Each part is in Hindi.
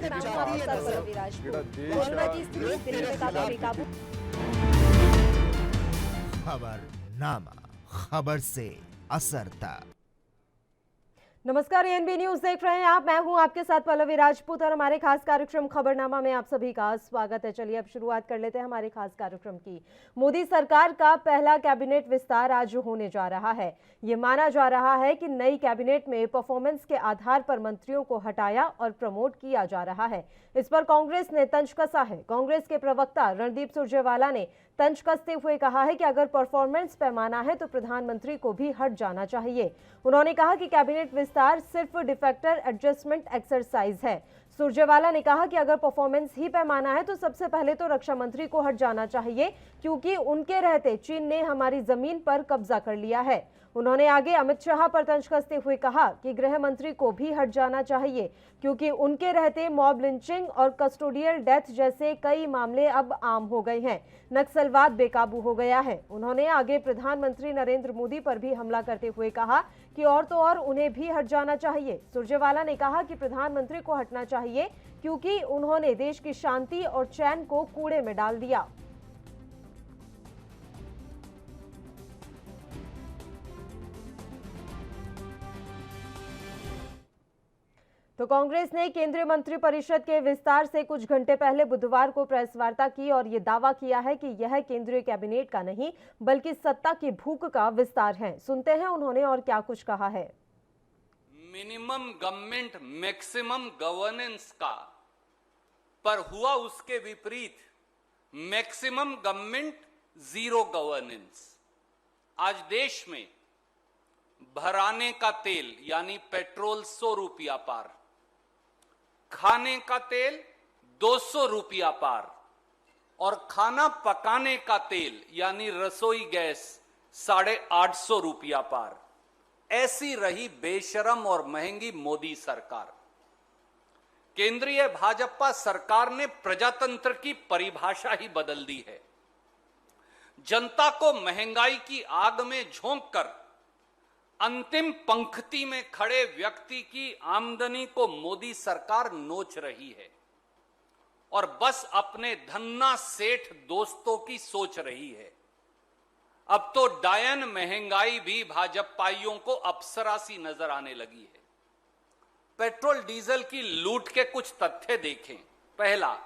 मैं हूं आपके साथ पल्लवी राजपूत। कोरोना की स्थिति दिल्ली में काफी बेकाबू। खबरनामा, खबर से असर तक। नमस्कार, एएनबी न्यूज देख रहे हैं आप। मैं हूं आपके साथ पल्लवी राजपूत और हमारे खास कार्यक्रम खबरनामा में आप सभी का स्वागत है। चलिए अब शुरुआत कर लेते हैं हमारे खास कार्यक्रम की। मोदी सरकार का पहला कैबिनेट विस्तार आज होने जा रहा है। ये माना जा रहा है कि नई कैबिनेट में परफॉर्मेंस के आधार पर मंत्रियों को हटाया और प्रमोट किया जा रहा है। इस पर कांग्रेस ने तंज कसा है। कांग्रेस के प्रवक्ता रणदीप सुरजेवाला ने तंज कसते हुए कहा है कि अगर परफॉर्मेंस पैमाना है तो प्रधानमंत्री को भी हट जाना चाहिए। उन्होंने कहा कि कैबिनेट विस्तार सिर्फ डिफेक्टर एडजस्टमेंट एक्सरसाइज है। सुरजेवाला ने कहा कि अगर परफॉर्मेंस ही पैमाना है तो सबसे पहले तो रक्षा मंत्री को हट जाना चाहिए, क्योंकि उनके रहते चीन ने हमारी जमीन पर कब्जा कर लिया है। उन्होंने आगे अमित शाह पर तंज कसते हुए कहा कि गृह मंत्री को भी हट जाना चाहिए, क्योंकि उनके रहते मॉब लिंचिंग और कस्टोडियल डेथ जैसे कई मामले अब आम हो गए हैं। नक्सलवाद बेकाबू हो गया है। उन्होंने आगे प्रधानमंत्री नरेंद्र मोदी पर भी हमला करते हुए कहा कि और तो और उन्हें भी हट जाना चाहिए। सुरजेवाला ने कहा कि प्रधानमंत्री को हटना चाहिए, क्योंकि उन्होंने देश की शांति और चैन को कूड़े में डाल दिया। तो कांग्रेस ने केंद्रीय मंत्रिपरिषद के विस्तार से कुछ घंटे पहले बुधवार को प्रेस वार्ता की और ये दावा किया है कि यह केंद्रीय कैबिनेट का नहीं बल्कि सत्ता की भूख का विस्तार है। सुनते हैं उन्होंने और क्या कुछ कहा है। मिनिमम गवर्नमेंट मैक्सिमम गवर्नेंस का पर हुआ उसके विपरीत मैक्सिमम गवर्नमेंट जीरो गवर्नेंस। आज देश में भराने का तेल यानी पेट्रोल 100 रुपया पार, खाने का तेल 200 रुपया पार और खाना पकाने का तेल यानी रसोई गैस 850 रुपया पार। ऐसी रही बेशरम और महंगी मोदी सरकार। केंद्रीय भाजपा सरकार ने प्रजातंत्र की परिभाषा ही बदल दी है। जनता को महंगाई की आग में झोंककर अंतिम पंक्ति में खड़े व्यक्ति की आमदनी को मोदी सरकार नोच रही है और बस अपने धन्ना सेठ दोस्तों की सोच रही है। अब तो डायन महंगाई भी भाजपाइयों को अप्सरा सी नजर आने लगी है। पेट्रोल डीजल की लूट के कुछ तथ्य देखें। पहला,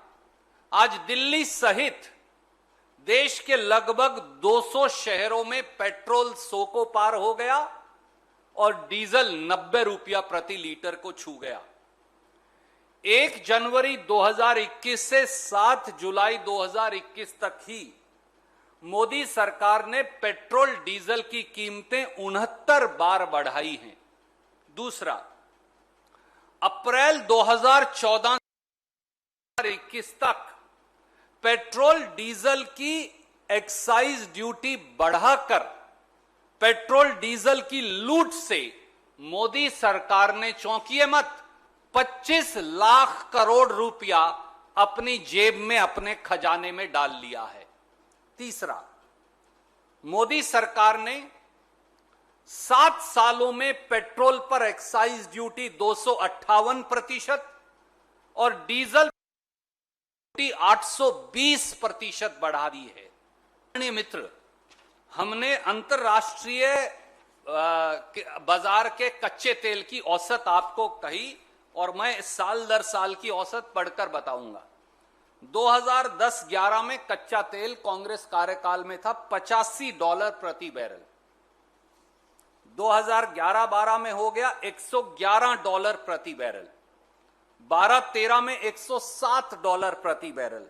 आज दिल्ली सहित देश के लगभग 200 शहरों में पेट्रोल 100 को पार हो गया और डीजल 90 रुपया प्रति लीटर को छू गया। 1 जनवरी 2021 से 7 जुलाई 2021 तक ही मोदी सरकार ने पेट्रोल डीजल की कीमतें 69 बार बढ़ाई हैं। दूसरा, अप्रैल 2014-21 तक पेट्रोल डीजल की एक्साइज ड्यूटी बढ़ाकर पेट्रोल डीजल की लूट से मोदी सरकार ने, चौंकिए मत, 25 लाख करोड़ रुपया अपनी जेब में अपने खजाने में डाल लिया है। तीसरा, मोदी सरकार ने 7 सालों में पेट्रोल पर एक्साइज ड्यूटी 258% और डीजल 820% बढ़ा दी है। मित्र, हमने अंतरराष्ट्रीय बाजार के कच्चे तेल की औसत आपको कही और मैं साल दर साल की औसत पढ़कर बताऊंगा। 2010-11 में कच्चा तेल कांग्रेस कार्यकाल में था $85 प्रति बैरल। 2011-12 में हो गया $111 प्रति बैरल। 12-13 में $107 प्रति बैरल।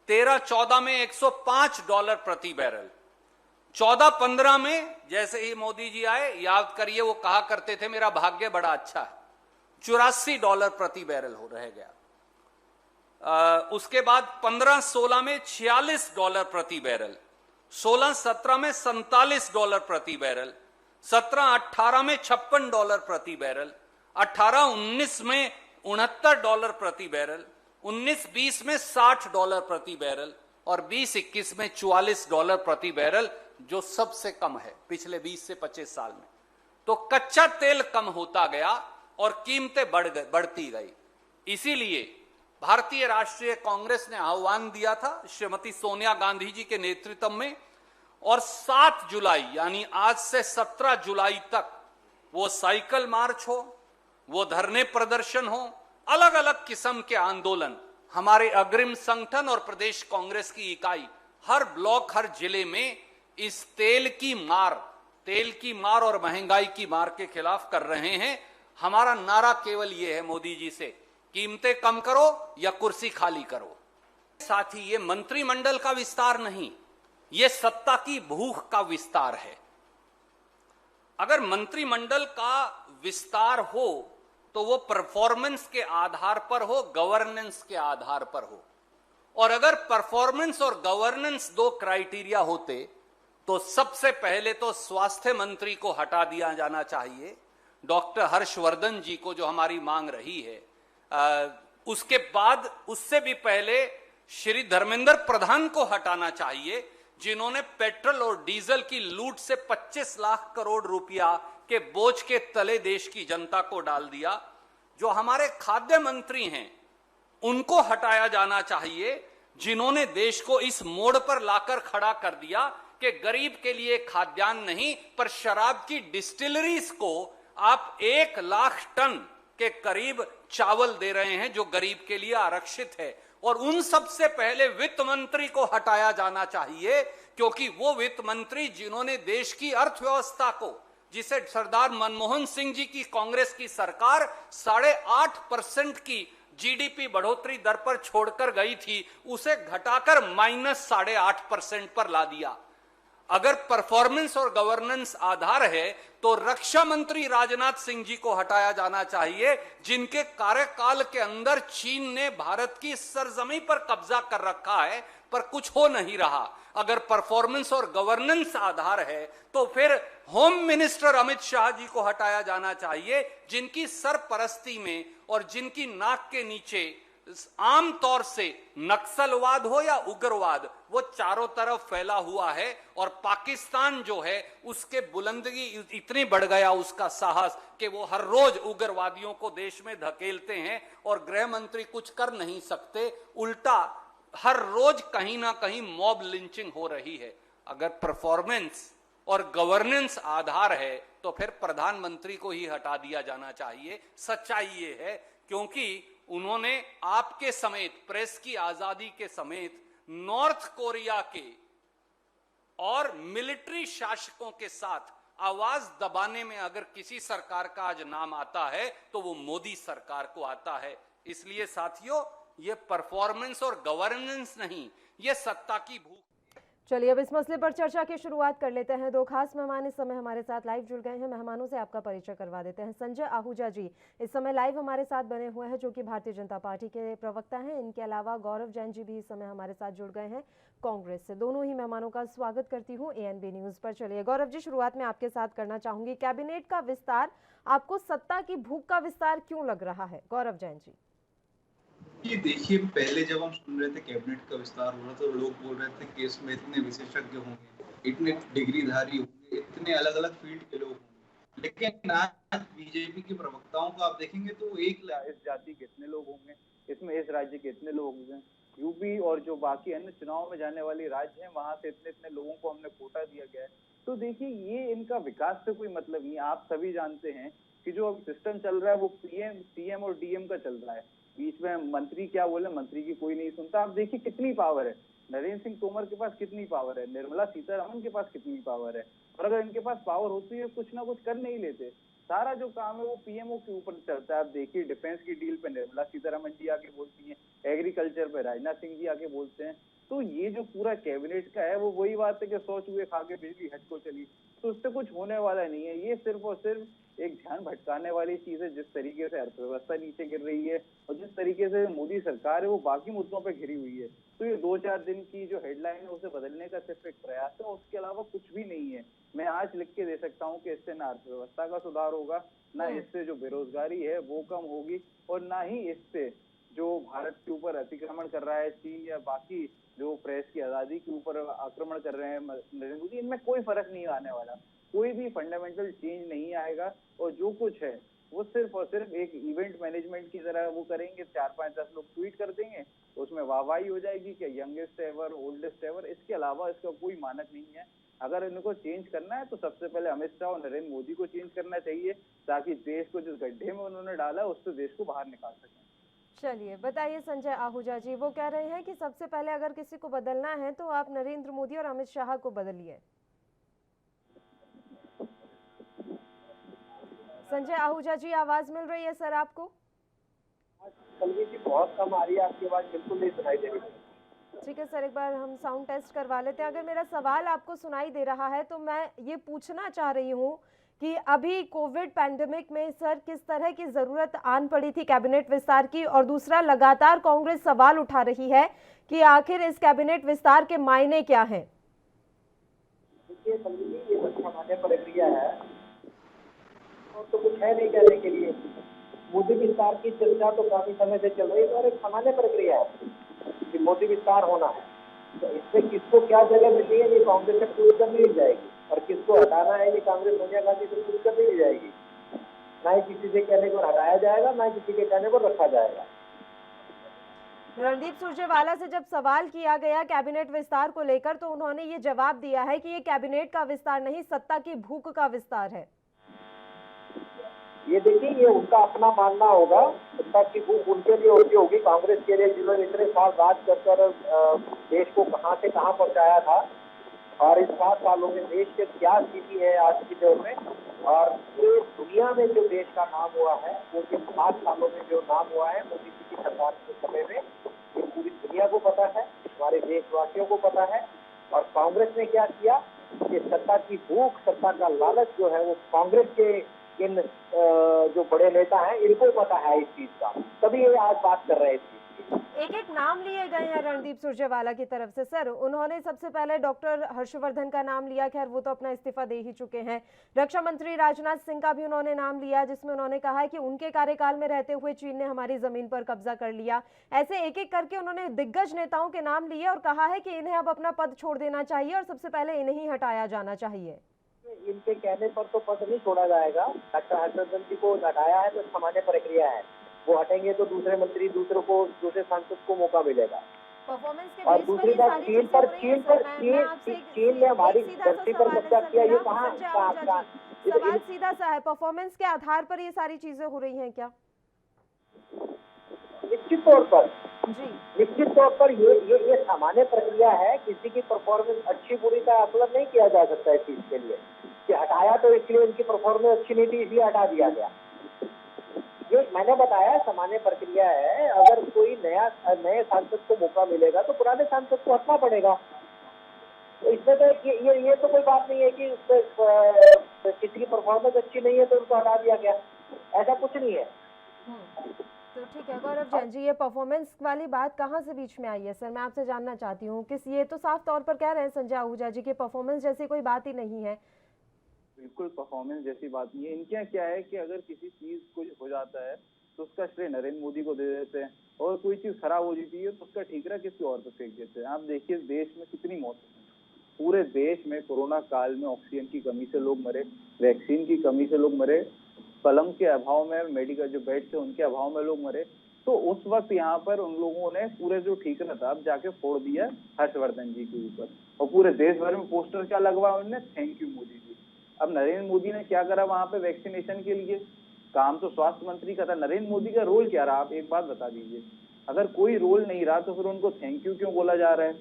13-14 में $105 प्रति बैरल। 14-15 में जैसे ही मोदी जी आए, याद करिए वो कहा करते थे मेरा भाग्य बड़ा अच्छा है, $84 प्रति बैरल हो रह गया। उसके बाद 15-16 में $46 प्रति बैरल, 16-17 में $47 प्रति बैरल, 17-18 में $56 प्रति बैरल, 18-19 में $69 प्रति बैरल, 19-20 में $60 प्रति बैरल और 20-21 में $44 प्रति बैरल, जो सबसे कम है पिछले 20 से 25 साल में। तो कच्चा तेल कम होता गया और कीमतें बढ़ती गई। इसीलिए भारतीय राष्ट्रीय कांग्रेस ने आह्वान दिया था श्रीमती सोनिया गांधी जी के नेतृत्व में, और 7 जुलाई यानी आज से 17 जुलाई तक वो साइकिल मार्च हो, वो धरने प्रदर्शन हो, अलग अलग किस्म के आंदोलन, हमारे अग्रिम संगठन और प्रदेश कांग्रेस की इकाई हर ब्लॉक, हर जिले में इस तेल की मार और महंगाई की मार के खिलाफ कर रहे हैं। हमारा नारा केवल यह है मोदी जी से, कीमतें कम करो या कुर्सी खाली करो। साथ ही ये मंत्रिमंडल का विस्तार नहीं, ये सत्ता की भूख का विस्तार है। अगर मंत्रिमंडल का विस्तार हो तो वो परफॉर्मेंस के आधार पर हो, गवर्नेंस के आधार पर हो। और अगर परफॉर्मेंस और गवर्नेंस 2 क्राइटेरिया होते तो सबसे पहले तो स्वास्थ्य मंत्री को हटा दिया जाना चाहिए, डॉक्टर हर्षवर्धन जी को, जो हमारी मांग रही है। उसके बाद उससे भी पहले श्री धर्मेंद्र प्रधान को हटाना चाहिए, जिन्होंने पेट्रोल और डीजल की लूट से 25 लाख करोड़ रुपया के बोझ के तले देश की जनता को डाल दिया। जो हमारे खाद्य मंत्री हैं उनको हटाया जाना चाहिए, जिन्होंने देश को इस मोड़ पर लाकर खड़ा कर दिया कि गरीब के लिए खाद्यान्न नहीं पर शराब की डिस्टिलरीज को आप 1 लाख टन के करीब चावल दे रहे हैं जो गरीब के लिए आरक्षित है। और उन सबसे पहले वित्त मंत्री को हटाया जाना चाहिए, क्योंकि वो वित्त मंत्री जिन्होंने देश की अर्थव्यवस्था को, जिसे सरदार मनमोहन सिंह जी की कांग्रेस की सरकार 8.5% की जीडीपी बढ़ोतरी दर पर छोड़कर गई थी, उसे घटाकर -8.5% पर ला दिया। अगर परफॉर्मेंस और गवर्नेंस आधार है तो रक्षा मंत्री राजनाथ सिंह जी को हटाया जाना चाहिए, जिनके कार्यकाल के अंदर चीन ने भारत की सरजमी पर कब्जा कर रखा है पर कुछ हो नहीं रहा। अगर परफॉर्मेंस और गवर्नेंस आधार है तो फिर होम मिनिस्टर अमित शाह जी को हटाया जाना चाहिए, जिनकी सरपरस्ती में और जिनकी नाक के नीचे आम तौर से नक्सलवाद हो या उग्रवाद वो चारों तरफ फैला हुआ है। और पाकिस्तान जो है उसके बुलंदगी इतनी बढ़ गया, उसका साहस, कि वो हर रोज उग्रवादियों को देश में धकेलते हैं और गृह मंत्री कुछ कर नहीं सकते। उल्टा हर रोज कहीं ना कहीं मॉब लिंचिंग हो रही है। अगर परफॉर्मेंस और गवर्नेंस आधार है तो फिर प्रधानमंत्री को ही हटा दिया जाना चाहिए। सच्चाई ये है, क्योंकि उन्होंने आपके समेत, प्रेस की आजादी के समेत, नॉर्थ कोरिया के और मिलिट्री शासकों के साथ आवाज दबाने में अगर किसी सरकार का आज नाम आता है तो वो मोदी सरकार को आता है। इसलिए साथियों, ये परफॉर्मेंस और गवर्नेंस नहीं, ये सत्ता की भूख। चलिए अब इस मसले पर चर्चा की शुरुआत कर लेते हैं। 2 खास मेहमान इस समय हमारे साथ लाइव जुड़ गए हैं। मेहमानों से आपका परिचय करवा देते हैं। संजय आहूजा जी इस समय लाइव हमारे साथ बने हुए हैं, जो कि भारतीय जनता पार्टी के प्रवक्ता हैं। इनके अलावा गौरव जैन जी भी इस समय हमारे साथ जुड़ गए हैं कांग्रेस से। दोनों ही मेहमानों का स्वागत करती हूँ एएनबी न्यूज पर। चलिए गौरव जी, शुरुआत में आपके साथ करना चाहूंगी, कैबिनेट का विस्तार आपको सत्ता की भूख का विस्तार क्यों लग रहा है? गौरव जैन जी। ये देखिए, पहले जब हम सुन रहे थे कैबिनेट का विस्तार हो रहा तो लोग बोल रहे थे कि इसमें इतने विशेषज्ञ होंगे, इतने डिग्रीधारी होंगे, इतने अलग अलग फील्ड के लोग होंगे। लेकिन आज बीजेपी के प्रवक्ताओं को आप देखेंगे तो इस जाति के इतने लोग होंगे, इसमें इस राज्य के इतने लोग होंगे, यूपी और जो बाकी अन्य चुनाव में जाने वाली राज्य हैं वहां से इतने इतने लोगों को हमने कोटा दिया गया है। तो देखिए, ये इनका विकास से कोई मतलब नहीं। आप सभी जानते हैं कि जो अब सिस्टम चल रहा है वो पीएम, सीएम और डीएम का चल रहा है। बीच में मंत्री क्या बोले, मंत्री की कोई नहीं सुनता। आप देखिए कितनी पावर है, नरेंद्र सिंह तोमर के पास कितनी पावर है, निर्मला सीतारमण के पास कितनी पावर है। और अगर इनके पास पावर होती है कुछ ना कुछ कर नहीं लेते। सारा जो काम है वो पीएमओ के ऊपर चलता है। आप देखिए, डिफेंस की डील पे निर्मला सीतारमण जी आके बोलती हैं, एग्रीकल्चर पे राजनाथ सिंह जी आके बोलते हैं। तो ये जो पूरा कैबिनेट का है वो वही बात है कि 100 चूहे खा के बिजली हट को चली, तो उससे कुछ होने वाला नहीं है। ये सिर्फ और सिर्फ एक ध्यान भटकाने वाली चीज है। जिस तरीके से अर्थव्यवस्था नीचे गिर रही है और जिस तरीके से मोदी सरकार है वो बाकी मुद्दों पे घिरी हुई है, तो ये 2-4 दिन की जो हेडलाइन है उसे बदलने का सिर्फ एक प्रयास है, उसके अलावा कुछ भी नहीं है। मैं आज लिख के दे सकता हूँ कि इससे ना अर्थव्यवस्था का सुधार होगा, ना इससे जो बेरोजगारी है वो कम होगी, और ना ही इससे जो भारत के ऊपर अतिक्रमण कर रहा है चीन या बाकी जो प्रेस की आजादी के ऊपर आक्रमण कर रहे हैं नरेंद्र मोदी, इनमें कोई फर्क नहीं आने वाला। कोई भी फंडामेंटल चेंज नहीं आएगा और जो कुछ है वो सिर्फ और सिर्फ एक इवेंट मैनेजमेंट की तरह वो करेंगे, 4-5-10 लोग ट्वीट कर देंगे, उसमें वाहवाही हो जाएगी कि यंगेस्ट एवर, ओल्डेस्ट एवर। इसके अलावा इसका कोई मानक नहीं है। अगर इनको चेंज करना है तो सबसे पहले अमित शाह और नरेंद्र मोदी को चेंज करना चाहिए, ताकि देश को जिस गड्ढे में उन्होंने डाला उससे देश को बाहर निकाल सकें। चलिए बताइए संजय आहूजा जी, वो कह रहे हैं कि सबसे पहले अगर किसी को बदलना है तो आप नरेंद्र मोदी और अमित शाह को बदलिए। संजय आहूजा जी, आवाज मिल रही है सर आपको? कलवी जी बहुत कम आ रही है, आपकी आवाज बिल्कुल नहीं सुनाई दे रही। ठीक है सर, एक बार हम साउंड टेस्ट करवा लेते हैं। अगर मेरा सवाल आपको सुनाई दे रहा है तो मैं ये पूछना चाह रही हूँ कि अभी कोविड पैंडेमिक में सर किस तरह की जरूरत आन पड़ी थी कैबिनेट विस्तार की, और दूसरा लगातार कांग्रेस सवाल उठा रही है कि आखिर इस कैबिनेट विस्तार के मायने क्या हैं? देखिए कलवी जी, ये तो सामान्य प्रक्रिया है और तो कुछ है नहीं कहने के लिए। मोदी विस्तार की चर्चा तो काफी समय से चल रही है और एक सामान्य प्रक्रिया है कि मोदी विस्तार होना है, तो इसमें किसको क्या जगह मिलनी है ये कांग्रेस से पूछ कर नहीं जाएगी, और किसको हटाना है ये कांग्रेस सोनिया गांधी से पूछ कर नहीं जाएगी। ना ही किसी से कहने पर हटाया जाएगा, ना ही किसी के कहने पर रखा जाएगा। रणदीप सुरजेवाला से जब सवाल किया गया कैबिनेट विस्तार को लेकर तो उन्होंने ये जवाब दिया है कि ये कैबिनेट का विस्तार नहीं, सत्ता की भूख का विस्तार है। ये देखिए, ये उनका अपना मानना होगा, सत्ता की भूख उनके लिए होती होगी, कांग्रेस के लिए जिन्होंने इतने साल राज कर देश को कहां से कहां पहुंचाया था, और इस 7 सालों में देश की क्या स्थिति है आज के दौर में, और पूरे दुनिया में जो देश का नाम हुआ है, वो जिन 7 सालों में जो नाम हुआ है मोदी जी की सरकार के समय में, ये पूरी दुनिया को पता है, हमारे देशवासियों को पता है। और कांग्रेस ने क्या किया कि सत्ता की भूख, सत्ता का लालच जो है वो कांग्रेस के इन जो बड़े नेता हैं इनको पता है इस चीज का, तभी ये आज बात कर रहे थे। एक एक नाम लिए गए हैं रणदीप सुरजेवाला की तरफ से। सर, उन्होंने सबसे पहले डॉक्टर हर्षवर्धन का नाम लिया, खैर वो तो अपना इस्तीफा दे ही चुके हैं। रक्षा मंत्री राजनाथ सिंह का भी उन्होंने नाम लिया, जिसमें उन्होंने कहा है कि उनके कार्यकाल में रहते हुए चीन ने हमारी जमीन पर कब्जा कर लिया। ऐसे एक एक करके उन्होंने दिग्गज नेताओं के नाम लिए और कहा है कि इन्हें अब अपना पद छोड़ देना चाहिए और सबसे पहले इन्हें ही हटाया जाना चाहिए। इनके कहने पर तो पद नहीं छोड़ा जाएगा। डॉक्टर हर्षवर्धन जी को हटाया है तो सामान्य प्रक्रिया है, वो हटेंगे तो दूसरे मंत्री, दूसरे सांसद को मौका मिलेगा। परफॉर्मेंस के और बेस दूसरी पर बात, चीन ने हमारी धरती पर कब्जा किया, ये कहाँ सवाल सीधा सा है, परफॉर्मेंस के आधार पर ये सारी चीजें हो रही हैं क्या? निश्चित तौर पर ये सामान्य प्रक्रिया है। किसी की परफॉर्मेंस अच्छी बुरी का आकलन नहीं किया जा सकता है इस चीज के लिए कि हटाया तो इसलिए उनकी परफॉर्मेंस अच्छी नहीं थी इसलिए हटा दिया गया। ये मैंने बताया सामान्य प्रक्रिया है। अगर कोई नए सांसद को मौका मिलेगा तो पुराने सांसद को हटना पड़ेगा। तो इसमें तो ये तो कोई बात नहीं है कि किसी की परफॉर्मेंस अच्छी नहीं है तो उनको हटा दिया गया, ऐसा कुछ नहीं है। तो ठीक है गौरव जैन जी, ये परफॉर्मेंस वाली बात कहाँ से बीच में आई है सर? मैं आपसे जानना चाहती हूँ। ये तो साफ तौर पर कह रहे हैं संजय आहूजा जी की परफॉर्मेंस जैसी कोई बात ही नहीं है। बिल्कुल परफॉर्मेंस जैसी बात नहीं है। इनके यहाँ क्या है कि अगर किसी चीज कुछ हो जाता है तो उसका श्रेय नरेंद्र मोदी को दे देते हैं, और कोई चीज खराब हो जाती है तो उसका ठीकरा किसी और पे फेंक देते हैं। आप देखिए देश में कितनी मौत है, पूरे देश में कोरोना काल में ऑक्सीजन की कमी से लोग मरे, वैक्सीन की कमी से लोग मरे, पलंग के अभाव में, मेडिकल जो बेड थे उनके अभाव में लोग मरे। तो उस वक्त यहाँ पर उन लोगों ने पूरे जो ठीकरा था अब जाके फोड़ दिया हर्षवर्धन जी के ऊपर, और पूरे देश भर में पोस्टर क्या लगवाया उन्होंने, थैंक यू मोदी जी। अब नरेंद्र मोदी ने क्या करा वहां पे वैक्सीनेशन के लिए? काम तो स्वास्थ्य मंत्री का था, नरेंद्र मोदी का रोल क्या रहा? आप एक बात बता दीजिए। अगर कोई रोल नहीं रहा तो फिर उनको थैंक यू क्यों बोला जा रहा है?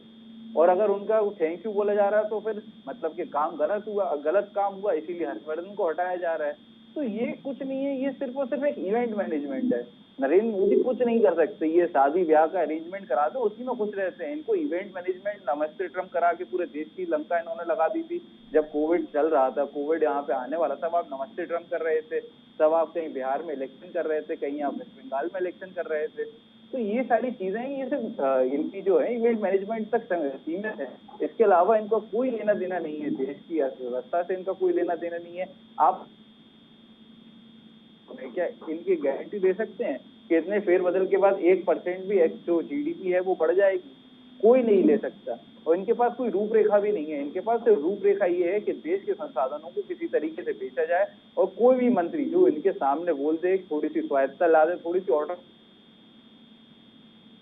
और अगर उनका थैंक यू बोला जा रहा है तो फिर मतलब कि काम गलत काम हुआ इसीलिए हर्षवर्धन को हटाया जा रहा है। तो ये कुछ नहीं है, ये सिर्फ और सिर्फ एक इवेंट मैनेजमेंट है। नरेंद्र मोदी कुछ नहीं कर सकते। ये शादी ब्याह का अरेंजमेंट करा दो, उसी में खुश रहते हैं। इनको इवेंट मैनेजमेंट नमस्ते ट्रम्प करा के पूरे देश की लंका इन्होंने लगा दी थी। जब कोविड चल रहा था, कोविड यहाँ पे आने वाला था, तब आप नमस्ते ट्रम्प कर रहे थे, तब आप कहीं बिहार में इलेक्शन कर रहे थे, कहीं आप वेस्ट बंगाल में इलेक्शन कर रहे थे। तो ये सारी चीजें ये सिर्फ इनकी जो है इवेंट मैनेजमेंट तक सीमित है। इसके अलावा इनको कोई लेना देना नहीं है, देश की अर्थव्यवस्था से इनका कोई लेना देना नहीं है। आप क्या इनकी गारंटी दे सकते हैं कि इतने फेरबदल के बाद 1% भी जो जीडीपी है वो बढ़ जाएगी? कोई नहीं ले सकता। और इनके पास कोई रूपरेखा भी नहीं है। इनके पास सिर्फ रूपरेखा ये है कि देश के संसाधनों को किसी तरीके से बेचा जाए और कोई भी मंत्री जो इनके सामने बोल दे, थोड़ी सी स्वायत्तता ला दे, थोड़ी सी ऑर्डर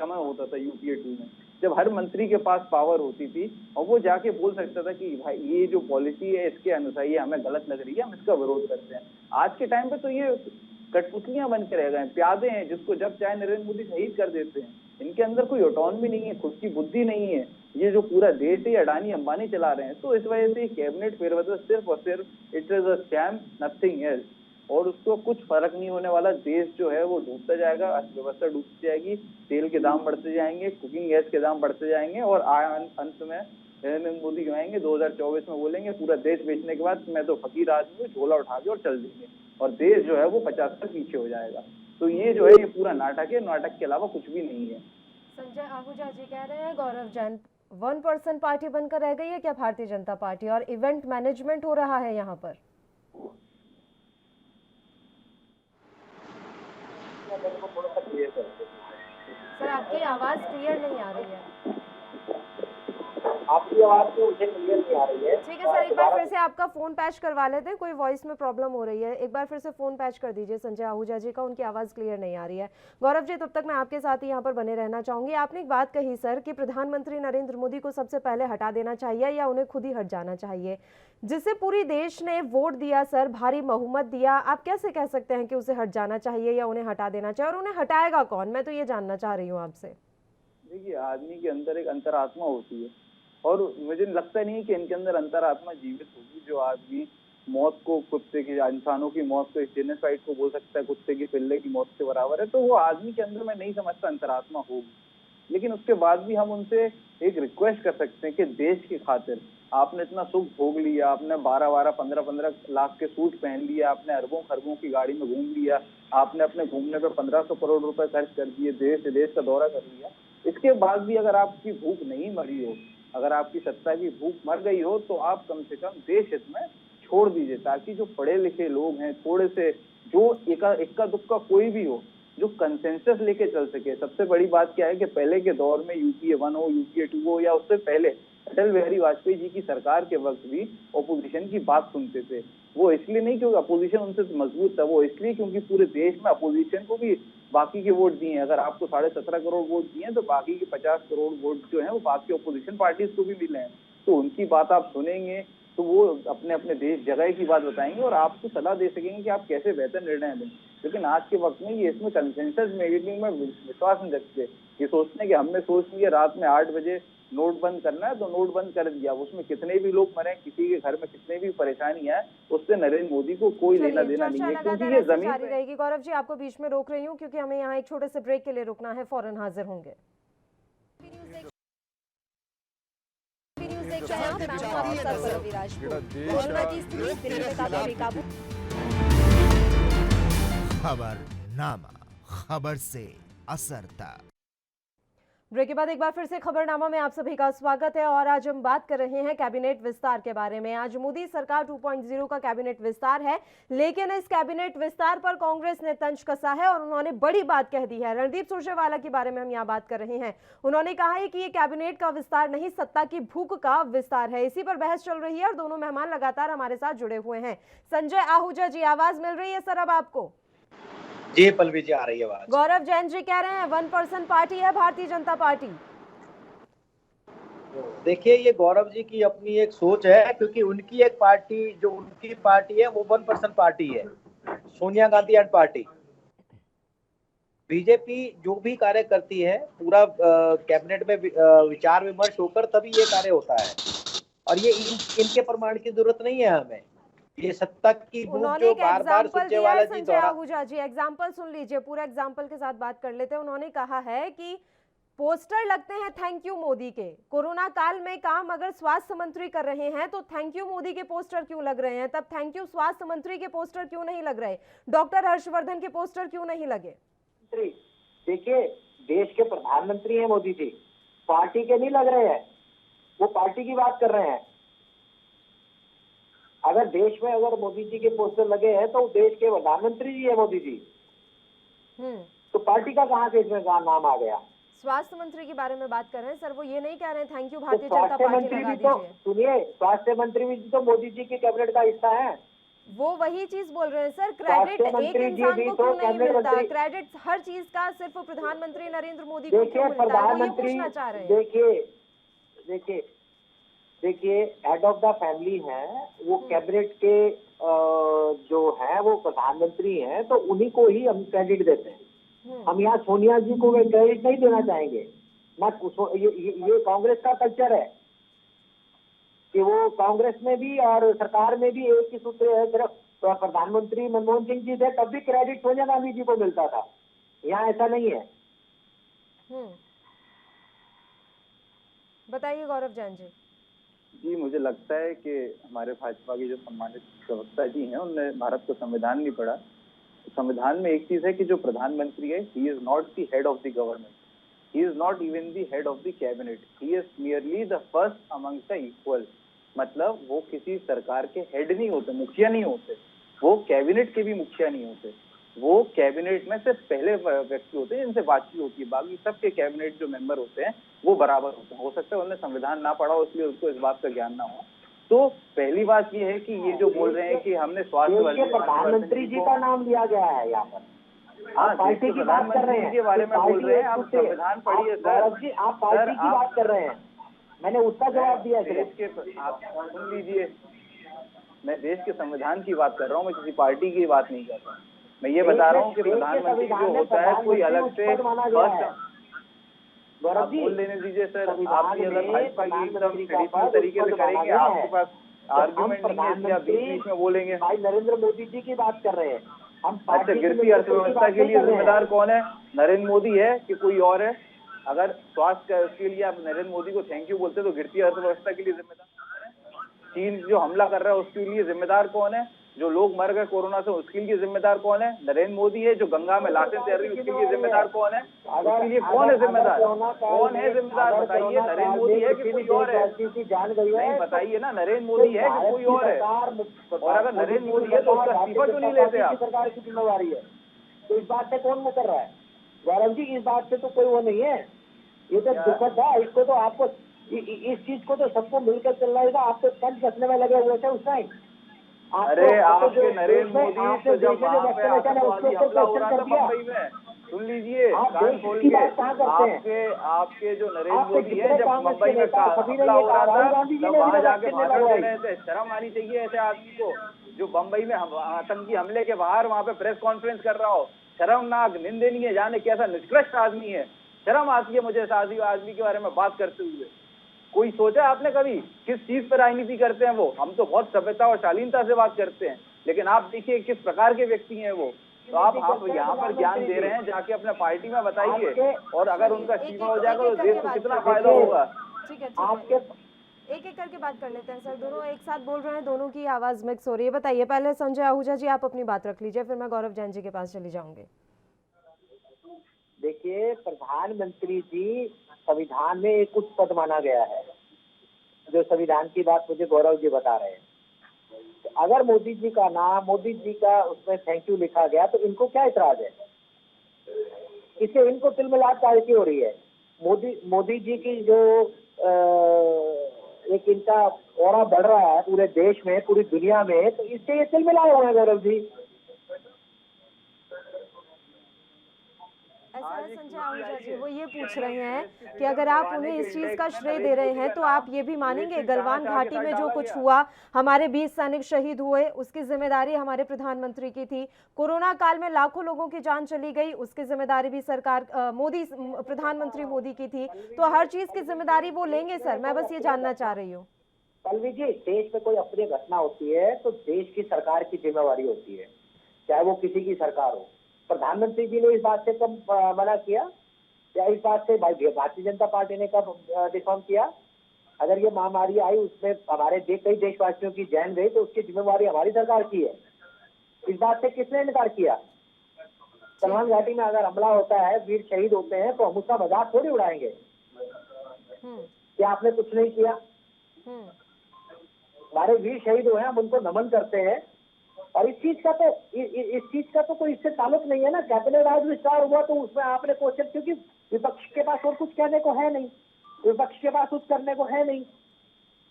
समय होता था यूपीए 2 में, जब हर मंत्री के पास पावर होती थी और वो जाके बोल सकता था कि भाई ये जो पॉलिसी है इसके अनुसार ये हमें गलत लग रही है, हम इसका विरोध करते हैं। आज के टाइम पे तो ये कठपुतलियां बन के रह गए, प्यादे हैं जिसको जब चाहे नरेंद्र मोदी शहीद कर देते हैं। इनके अंदर कोई ऑटोनॉमी नहीं है, खुद की बुद्धि नहीं है। ये जो पूरा देश है अडानी अंबानी चला रहे हैं। तो इस वजह से कैबिनेट फेरबदल सिर्फ और सिर्फ it is a scam, nothing else. और उसको कुछ फर्क नहीं होने वाला। देश जो है वो डूबता जाएगा, अर्थव्यवस्था डूबती जाएगी, तेल के दाम बढ़ते जाएंगे, कुकिंग गैस के दाम बढ़ते जाएंगे और अंत में नरेंद्र मोदी जो आएंगे 2024 में बोलेंगे पूरा देश बेचने के बाद मैं तो फकीर आदमी हूँ, झोला उठा के और चल देंगे और देश जो है वो 50 साल पीछे हो जाएगा। तो ये जो है ये पूरा नाटक है, नाटक के अलावा कुछ भी नहीं है। संजय आहूजा जी कह रहे हैं गौरव जैन 1% पार्टी बनकर रह गई है क्या भारतीय जनता पार्टी, और इवेंट मैनेजमेंट हो रहा है यहाँ पर। सर आपकी आवाज क्लियर नहीं आ रही है। आपकी आवाज तो मुझे क्लियर नहीं आ रही है। ठीक है सर, एक बार फिर से आपका फोन पैच करवा लेते हैं, कोई वॉइस में प्रॉब्लम हो रही है। एक बार फिर से फोन पैच कर दीजिए संजय आहूजा जी का, उनकी आवाज़ क्लियर नहीं आ रही है। गौरव जी तब तक मैं आपके साथ ही यहाँ पर बने रहना चाहूंगी। आपने एक बात कही सर कि प्रधानमंत्री नरेंद्र मोदी को सबसे पहले हटा देना चाहिए या उन्हें खुद ही हट जाना चाहिए, जिसे पूरी देश ने वोट दिया सर, भारी बहुमत दिया। आप कैसे कह सकते हैं कि उसे हट जाना चाहिए या उन्हें हटा देना चाहिए, और उन्हें हटाएगा कौन, मैं तो ये जानना चाह रही हूँ आपसे। देखिए, आदमी के अंदर एक अंतरात्मा होती है और मुझे लगता नहीं है कि इनके अंदर अंतरात्मा जीवित होगी। जो आदमी मौत को, कुत्ते की, इंसानों की मौत को, जेनोसाइड को बोल सकता है कुत्ते की पिल्ले की मौत के बराबर है, तो वो आदमी के अंदर मैं नहीं समझता अंतरात्मा होगी। लेकिन उसके बाद भी हम उनसे एक रिक्वेस्ट कर सकते हैं कि देश की खातिर आपने इतना सुख भोग लिया, आपने 12-12, 15-15 लाख के सूट पहन लिया, आपने अरबों खरबों की गाड़ी में घूम लिया, आपने अपने घूमने पे 1500 करोड़ रुपए खर्च कर दिए, देश से देश का दौरा कर लिया। इसके बाद भी अगर आपकी भूख नहीं मरी हो, अगर आपकी सत्ता की भूख मर गई हो, तो आप कम से कम देश हित में छोड़ दीजिए, ताकि जो पढ़े लिखे लोग हैं, थोड़े से जो इक्का दुक्का कोई भी हो, जो कंसेंसस लेके चल सके। सबसे बड़ी बात क्या है कि पहले के दौर में यूपीए 1 हो, यूपीए 2 हो, या उससे पहले अटल बिहारी वाजपेयी जी की सरकार के वक्त भी ऑपोजिशन की बात सुनते थे। वो इसलिए नहीं क्योंकि अपोजिशन उनसे मजबूत था, वो इसलिए क्योंकि पूरे देश में अपोजिशन को भी बाकी के वोट दिए हैं। अगर आपको 17.5 करोड़ वोट दिए हैं तो बाकी के 50 करोड़ वोट जो है वो बाकी ऑपोजिशन पार्टीज को भी मिले हैं। तो उनकी बात आप सुनेंगे तो वो अपने अपने देश जगह की बात बताएंगे और आपको सलाह दे सकेंगे कि आप कैसे बेहतर निर्णय लें। लेकिन आज के वक्त में ये इसमें कंसेंसस मेकिंग में विश्वास नहीं रखते। ये सोचते हैं कि हमने सोच लिया रात में 8 बजे नोट बंद करना है तो नोट बंद कर दिया, उसमें कितने भी लोग मरे, किसी के घर में कितने भी परेशानी है, उससे नरेंद्र मोदी को कोई लेना देना नहीं है, क्योंकि ये जमीन जारी रहेगी। गौरव जी आपको बीच में रोक रही हूँ क्योंकि हमें यहाँ एक छोटे से ब्रेक के लिए रुकना है, फौरन हाजिर होंगे। खबरनामा, खबर से असर तक। ब्रेक के बाद एक बार फिर से खबरनामा में आप सभी का स्वागत है और आज हम बात कर रहे हैं कैबिनेट विस्तार के बारे में। आज मोदी सरकार 2.0 का कैबिनेट विस्तार है, लेकिन इस कैबिनेट विस्तार पर कांग्रेस ने तंज कसा है और उन्होंने बड़ी बात कह दी है। रणदीप सुरजेवाला के बारे में हम यहाँ बात कर रहे हैं। उन्होंने कहा है कि ये कैबिनेट का विस्तार नहीं, सत्ता की भूख का विस्तार है। इसी पर बहस चल रही है और दोनों मेहमान लगातार हमारे साथ जुड़े हुए हैं। संजय आहूजा जी, आवाज मिल रही है सर अब आपको? जी पल्लवी जी, आ रही है आवाज। गौरव जैन जी कह रहे हैं 1% पार्टी है भारतीय जनता पार्टी। देखिए, ये गौरव जी की अपनी एक सोच है, क्योंकि उनकी एक पार्टी, जो उनकी पार्टी है वो 1% पार्टी है, Sonia Gandhi and party. BJP जो भी कार्य करती है पूरा कैबिनेट में विचार विमर्श होकर तभी ये कार्य होता है, और ये इनके प्रमाण की जरूरत नहीं है हमें। ये सत्ता की भूख जो बार-बार सुरजेवाला जी संजय आहूजा जी एग्जांपल सुन लीजिए, पूरा एग्जांपल के साथ बात कर लेते हैं। उन्होंने कहा है कि पोस्टर लगते हैं थैंक यू मोदी के, कोरोना काल में काम अगर स्वास्थ्य मंत्री कर रहे हैं तो थैंक यू मोदी के पोस्टर क्यों लग रहे हैं, तब थैंक यू स्वास्थ्य मंत्री के पोस्टर क्यों नहीं लग रहे, डॉक्टर हर्षवर्धन के पोस्टर क्यों नहीं लगे? देखिए, देश के प्रधानमंत्री हैं मोदी जी, पार्टी के नहीं लग रहे हैं, वो पार्टी की बात कर रहे हैं। अगर देश में अगर मोदी जी के पोस्टर लगे हैं तो देश के प्रधानमंत्री जी है मोदी जी, तो पार्टी का कहाँ से इसमें नाम आ गया? स्वास्थ्य मंत्री के बारे में बात कर रहे हैं सर, वो ये नहीं कह रहे हैं थैंक यू तो भारतीय जनता स्वास्थ्य पार्टी मंत्री लगा भी तो, दीजिए। सुनिए, स्वास्थ्य मंत्री भी तो मोदी जी के कैबिनेट का हिस्सा है। वो वही चीज बोल रहे हैं सर, स्वास्थ्य क्रेडिट एक मंत्री जी इंसान भी को तो क्यों नहीं कैबिनेट मिलता? मंत्री, क्रेडिट हर चीज का सिर्फ प्रधानमंत्री नरेंद्र मोदी को क्यों देखिए मिलता है? वो ये प्रधानमंत्री, पूछना चाह रहे हैं। देखिए देखिए हेड ऑफ द फैमिली है वो, कैबिनेट के जो है वो प्रधानमंत्री हैं, तो उन्हीं को ही हम क्रेडिट देते हैं। हम यहाँ सोनिया जी को क्रेडिट नहीं देना चाहेंगे ना। ये कांग्रेस का कल्चर है कि वो कांग्रेस में भी और सरकार में भी एक ही सूत्र है, सिर्फ प्रधानमंत्री मनमोहन सिंह जी थे तब भी क्रेडिट सोनिया गांधी जी को मिलता था। यहाँ ऐसा नहीं है। बताइए गौरव जैन जी। जी, मुझे लगता है कि हमारे भाजपा के जो सम्मानित प्रवक्ता जी हैं उन्होंने भारत को संविधान नहीं पढ़ा। संविधान में एक चीज है कि जो प्रधानमंत्री है, he is not the head of the government, he is not even the head of the cabinet, he is merely the first amongst the equal. मतलब वो किसी सरकार के हेड नहीं होते, मुखिया नहीं होते, वो कैबिनेट के भी मुखिया नहीं होते, वो कैबिनेट में से पहले व्यक्ति होते हैं जिनसे बातचीत होती है। बाकी सबके कैबिनेट जो मेंबर होते हैं वो बराबर होते हैं। हो सकता है उन्होंने संविधान ना पढ़ा हो इसलिए उसको इस बात का ज्ञान ना हो। तो पहली बात ये है कि ये जो बोल रहे हैं कि हमने स्वास्थ्य प्रधानमंत्री जी का नाम लिया गया है यहाँ पर। हाँ, पार्टी की बात कर रहे हैं के बारे में बोल रहे हैं। आप संविधान पढ़िए सर जी, आप पार्टी की बात कर रहे हैं, मैंने उसका जवाब दिया। देश के आप सुन लीजिए, मैं देश के संविधान की बात कर रहा हूँ, मैं किसी पार्टी की बात नहीं कर रहा हूँ। मैं ये बता रहा हूँ कि प्रधानमंत्री जो होता है कोई अलग से आप बोल लेने दीजिए सर। आप भी अगर भाजपा की एकदम ट्रेडिशनल तरीके से करेंगे, आपके पास आर्गुमेंट नहीं है इसलिए आप बीच में बोलेंगे। भाई नरेंद्र मोदी जी की बात कर रहे हैं हम। अच्छा, गिरती अर्थव्यवस्था के लिए जिम्मेदार कौन है? नरेंद्र मोदी है कि कोई और है? अगर स्वास्थ्य के लिए आप नरेंद्र मोदी को थैंक यू बोलते तो गिरती अर्थव्यवस्था के लिए जिम्मेदार कौन है? चीन जो हमला कर रहा है उसके लिए जिम्मेदार कौन है? जो लोग मर गए कोरोना से उसके लिए जिम्मेदार कौन है? नरेंद्र मोदी है। जो गंगा में लाशें तैर रही उसके लिए जिम्मेदार कौन है? उसके लिए कौन है जिम्मेदार? कौन है जिम्मेदार बताइए? नरेंद्र मोदी है कि कोई और है? नहीं बताइए ना, नरेंद्र मोदी है कि कोई और है? और अगर नरेंद्र मोदी है तो उसका इस्तीफा क्यों नहीं लेते आप? सरकार की जिम्मेवारी है, तो इस बात से कौन मुकर रहा है? गौरव जी, इस बात से तो कोई वो नहीं है। ये तो दुखद था, इसको तो आपको इस चीज को तो सबको मिलकर चल रहा है। आप तो कंठ कसने में लगे हुए थे उस टाइम। अरे आपके नरेंद्र मोदी तो जब वहाँ पे आतंकवादी हमला हो रहा था मुंबई में, सुन लीजिए कान खोल के, आपके जो नरेंद्र मोदी है जब मुंबई में हमला हो रहा था तब वहाँ जाके भाषण दे रहे थे। शर्म आनी चाहिए ऐसे आदमी को जो मुंबई में आतंकी हमले के बाहर वहाँ पे प्रेस कॉन्फ्रेंस कर रहा हो। शर्मनाक, निंदनीय, जाने कैसा निष्कृष्ट आदमी है। शर्म आती है मुझे आदमी के बारे में बात करते हुए। कोई सोचा आपने कभी किस चीज पर राजनीति करते हैं वो? हम तो बहुत सभ्यता और शालीनता से बात करते हैं, लेकिन आप देखिए किस प्रकार के व्यक्ति हैं वो। तो आप यहाँ पर ज्ञान दे रहे हैं, जाके अपने पार्टी में बताइए। और अगर उनका इस्तीफा हो जाएगा तो देश को कितना फायदा होगा। ठीक है, आपके एक एक करके बात कर लेते हैं सर। दोनों एक साथ बोल रहे हैं, दोनों की आवाज मिक्स हो रही है। बताइए, पहले संजय आहूजा जी आप अपनी बात रख लीजिए, फिर मैं गौरव जैन जी के पास चली जाऊंगी। देखिए, प्रधानमंत्री जी संविधान में एक उच्च पद माना गया है। जो संविधान की बात मुझे गौरव जी बता रहे हैं, तो अगर मोदी जी का नाम, मोदी जी का उसमें थैंक यू लिखा गया तो इनको क्या इतराज है? इससे इनको तिलमिलाप पार्टी हो रही है। मोदी जी की जो एक इनका ऑरा बढ़ रहा है पूरे देश में, पूरी दुनिया में, तो इससे ये तिलमिलाए हुए हैं गौरव जी। ऐसा है संजय आहूजा जी, वो ये पूछ रहे हैं कि अगर आप उन्हें इस चीज का श्रेय दे रहे हैं तो आप ये भी मानेंगे गलवान घाटी में जो कुछ हुआ, हमारे 20 सैनिक शहीद हुए, उसकी जिम्मेदारी हमारे प्रधानमंत्री की थी। कोरोना काल में लाखों लोगों की जान चली गई, उसकी जिम्मेदारी भी सरकार प्रधानमंत्री मोदी की थी। तो हर चीज की जिम्मेदारी वो लेंगे सर? मैं बस ये जानना चाह रही हूँ। पल्लवी जी, देश में कोई अप्रिय घटना होती है तो देश की सरकार की जिम्मेवारी होती है, चाहे वो किसी की सरकार हो। प्रधानमंत्री जी ने इस बात से कब मना किया या इस बात से भारतीय जनता पार्टी ने कब डिफॉर्म किया? अगर ये महामारी आई उसमें हमारे कई देशवासियों की जान गई तो उसकी जिम्मेवारी हमारी सरकार की है। इस बात से किसने इनकार किया? गलवान घाटी में अगर हमला होता है, वीर शहीद होते हैं, तो हम उसका मजाक थोड़ी उड़ाएंगे कि आपने कुछ नहीं किया। हमारे वीर शहीद हुए हैं, हम उनको नमन करते हैं। और इस चीज का तो कोई इससे ताल्लुक नहीं है ना। कैबिनेट आज विस्तार हुआ तो उसमें आपने क्वेश्चन, क्योंकि विपक्ष के पास और कुछ कहने को है नहीं, विपक्ष के पास कुछ करने को है नहीं,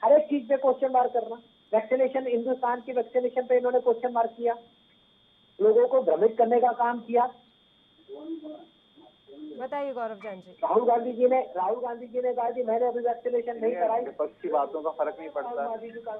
हर एक चीज पे क्वेश्चन मार्क करना। वैक्सीनेशन, हिंदुस्तान की वैक्सीनेशन पे इन्होंने क्वेश्चन मार्क किया, लोगों को भ्रमित करने का काम किया। बताइए गौरव जैन जी। राहुल गांधी जी ने कहा कि मैंने अभी वैक्सीनेशन नहीं कराई। विपक्ष की बातों का फर्क नहीं पड़ता।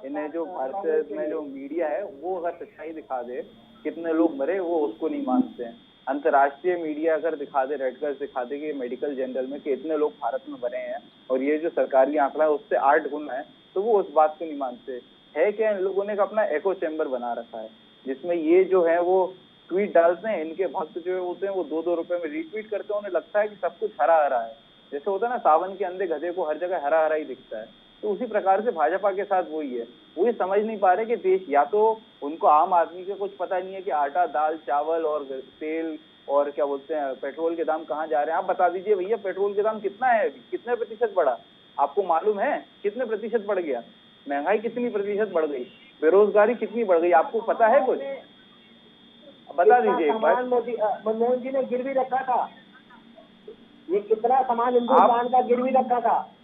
इन्हें जो भारत में जो मीडिया है वो अगर सच्चाई दिखा दे, कितने लोग मरे वो उसको नहीं मानते हैं। अंतर्राष्ट्रीय मीडिया अगर दिखा दे, रेडकर्स दिखा दे कि मेडिकल जर्नल में कि इतने लोग भारत में मरे हैं और ये जो सरकारी आंकड़ा है उससे 8 गुना है, तो वो उस बात को नहीं मानते। है क्या, इन लोगों ने अपना एको चैम्बर बना रखा है जिसमें ये जो है वो ट्वीट डालते हैं, इनके भक्त जो होते हैं वो 2-2 रुपए में रीट्वीट करते हैं। उन्हें लगता है कि सब कुछ हरा हरा है, जैसे होता है ना सावन के अंधे गधे को हर जगह हरा हरा ही दिखता है। तो उसी प्रकार से भाजपा के साथ वही है। वो ये समझ नहीं पा रहे कि देश, या तो उनको आम आदमी का कुछ पता नहीं है कि आटा, दाल, चावल और तेल और क्या बोलते हैं पेट्रोल के दाम कहाँ जा रहे हैं। आप बता दीजिए भैया, पेट्रोल के दाम कितना है, कितने प्रतिशत बढ़ा, आपको मालूम है? कितने प्रतिशत बढ़ गया? महंगाई कितनी प्रतिशत बढ़ गई? बेरोजगारी कितनी बढ़ गई? आपको पता है कुछ? बता दीजिए। मनमोहन जी ने गिरवी रखा था, ये कितना सामान हिंदुस्तान का गिरवी रखा था।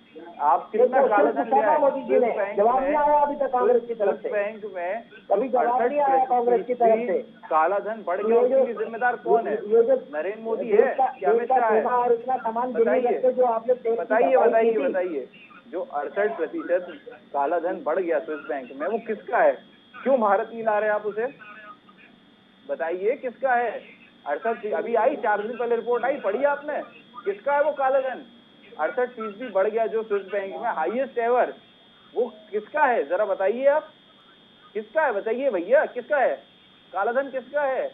आप कितना काला धन लिया है? मोदी जी ने जवाब नहीं आया अभी तक कांग्रेस की तरफ से। बैंक में कभी जवाब नहीं आया कांग्रेस की तरफ से। काला धन बढ़ गया, उसके जिम्मेदार कौन है? नरेंद्र मोदी है क्या अमित शाह है? और इतना सामान गिरवी रखते जो आपने बताइए जो 68% काला धन बढ़ गया स्विस बैंक में, वो किसका है? क्यों भारत नहीं ला रहे आप उसे? बताइए किसका है? 68 अभी आई, 4 दिन पहले रिपोर्ट आई, पढ़ी आपने? किसका है वो काला धन? 68% बढ़ गया जो स्विस बैंक में, हाईएस्ट एवर, वो किसका है? जरा बताइए आप, किसका है? बताइए भैया किसका है काला धन? किसका है?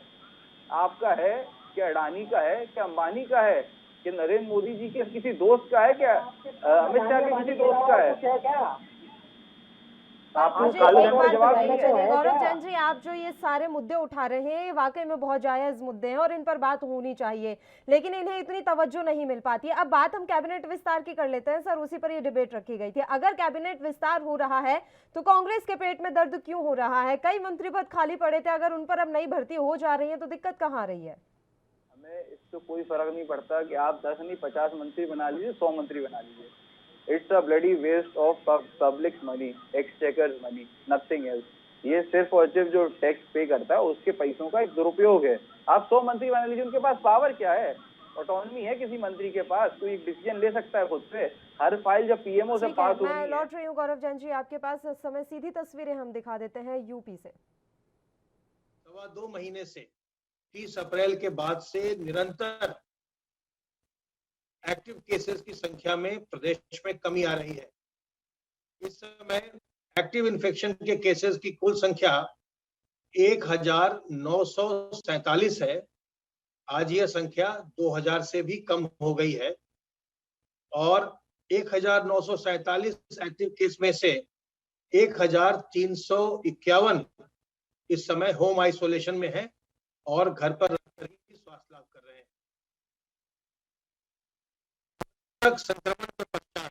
आपका है क्या? अडानी का है क्या? अंबानी का है कि नरेंद्र मोदी जी के किसी दोस्त का है क्या? अमित शाह के किसी दोस्त का है? आपको काले धन का जवाब नहीं है। गौरव जैन जी, आप जो ये सारे मुद्दे उठा रहे हैं, ये वाकई में बहुत जायज मुद्दे हैं और इन पर बात होनी चाहिए, लेकिन इन्हें इतनी तवज्जो नहीं मिल पाती है। अब बात हम कैबिनेट विस्तार की कर लेते हैं सर, उसी पर ये डिबेट रखी गई थी। अगर कैबिनेट विस्तार हो रहा है तो कांग्रेस के पेट में दर्द क्यों हो रहा है? कई मंत्री पद खाली पड़े थे, अगर उन पर अब नई भर्ती हो जा रही है तो दिक्कत कहाँ आ रही है? हमें इससे कोई फर्क नहीं पड़ता कि आप 10 नहीं 50 मंत्री बना लीजिए, 100 मंत्री बना लीजिए। It's a bloody waste of public money, exchequer money, nothing else. ये सिर्फ और सिर्फ जो टैक्स पे करता है उसके पैसों का एक दुरुपयोग है। आप 100 मंत्री बना लीजिए, उनके पास पावर क्या है? ऑटोनॉमी है किसी मंत्री के पास? कोई डिसीजन ले सकता है खुद से? हर फाइल जब पीएमओ से पास होती है। मैं लौट रही हूँ गौरव जैन जी आपके पास। इस समय सीधी तस्वीरें हम दिखा देते हैं यूपी से। 2 महीने से 30 अप्रैल के बाद से निरंतर एक्टिव केसेस की संख्या में प्रदेश में कमी आ रही है। इस समय एक्टिव इन्फेक्शन के केसेस की कुल संख्या 1947 है। आज यह संख्या 2000 से भी कम हो गई है और 1947 एक्टिव केस में से 1351 इस समय होम आइसोलेशन में है और घर पर रहकर ही स्वास्थ्य लाभ कर रहे हैं। संक्रमण के पश्चात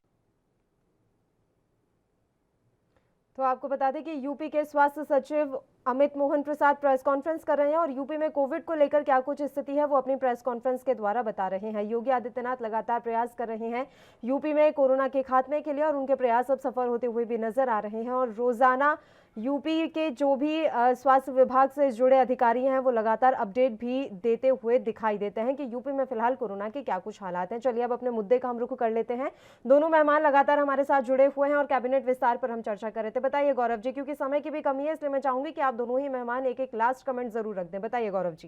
तो आपको बता दें कि यूपी के स्वास्थ्य सचिव अमित मोहन प्रसाद प्रेस कॉन्फ्रेंस कर रहे हैं और यूपी में कोविड को लेकर क्या कुछ स्थिति है वो अपनी प्रेस कॉन्फ्रेंस के द्वारा बता रहे हैं। योगी आदित्यनाथ लगातार प्रयास कर रहे हैं यूपी में कोरोना के खात्मे के लिए और उनके प्रयास अब सफल होते हुए भी नजर आ रहे हैं और रोजाना यूपी के जो भी स्वास्थ्य विभाग से जुड़े अधिकारी हैं वो लगातार अपडेट भी देते हुए दिखाई देते हैं कि यूपी में फिलहाल कोरोना के क्या कुछ हालात हैं। चलिए अब अपने मुद्दे का हम रुख कर लेते हैं। दोनों मेहमान लगातार हमारे साथ जुड़े हुए हैं और कैबिनेट विस्तार पर हम चर्चा कर रहे थे। बताइए गौरव जी, क्योंकि समय की भी कमी है इसलिए मैं चाहूंगी कि आप दोनों ही मेहमान एक एक लास्ट कमेंट जरूर रख दें। बताइए गौरव जी।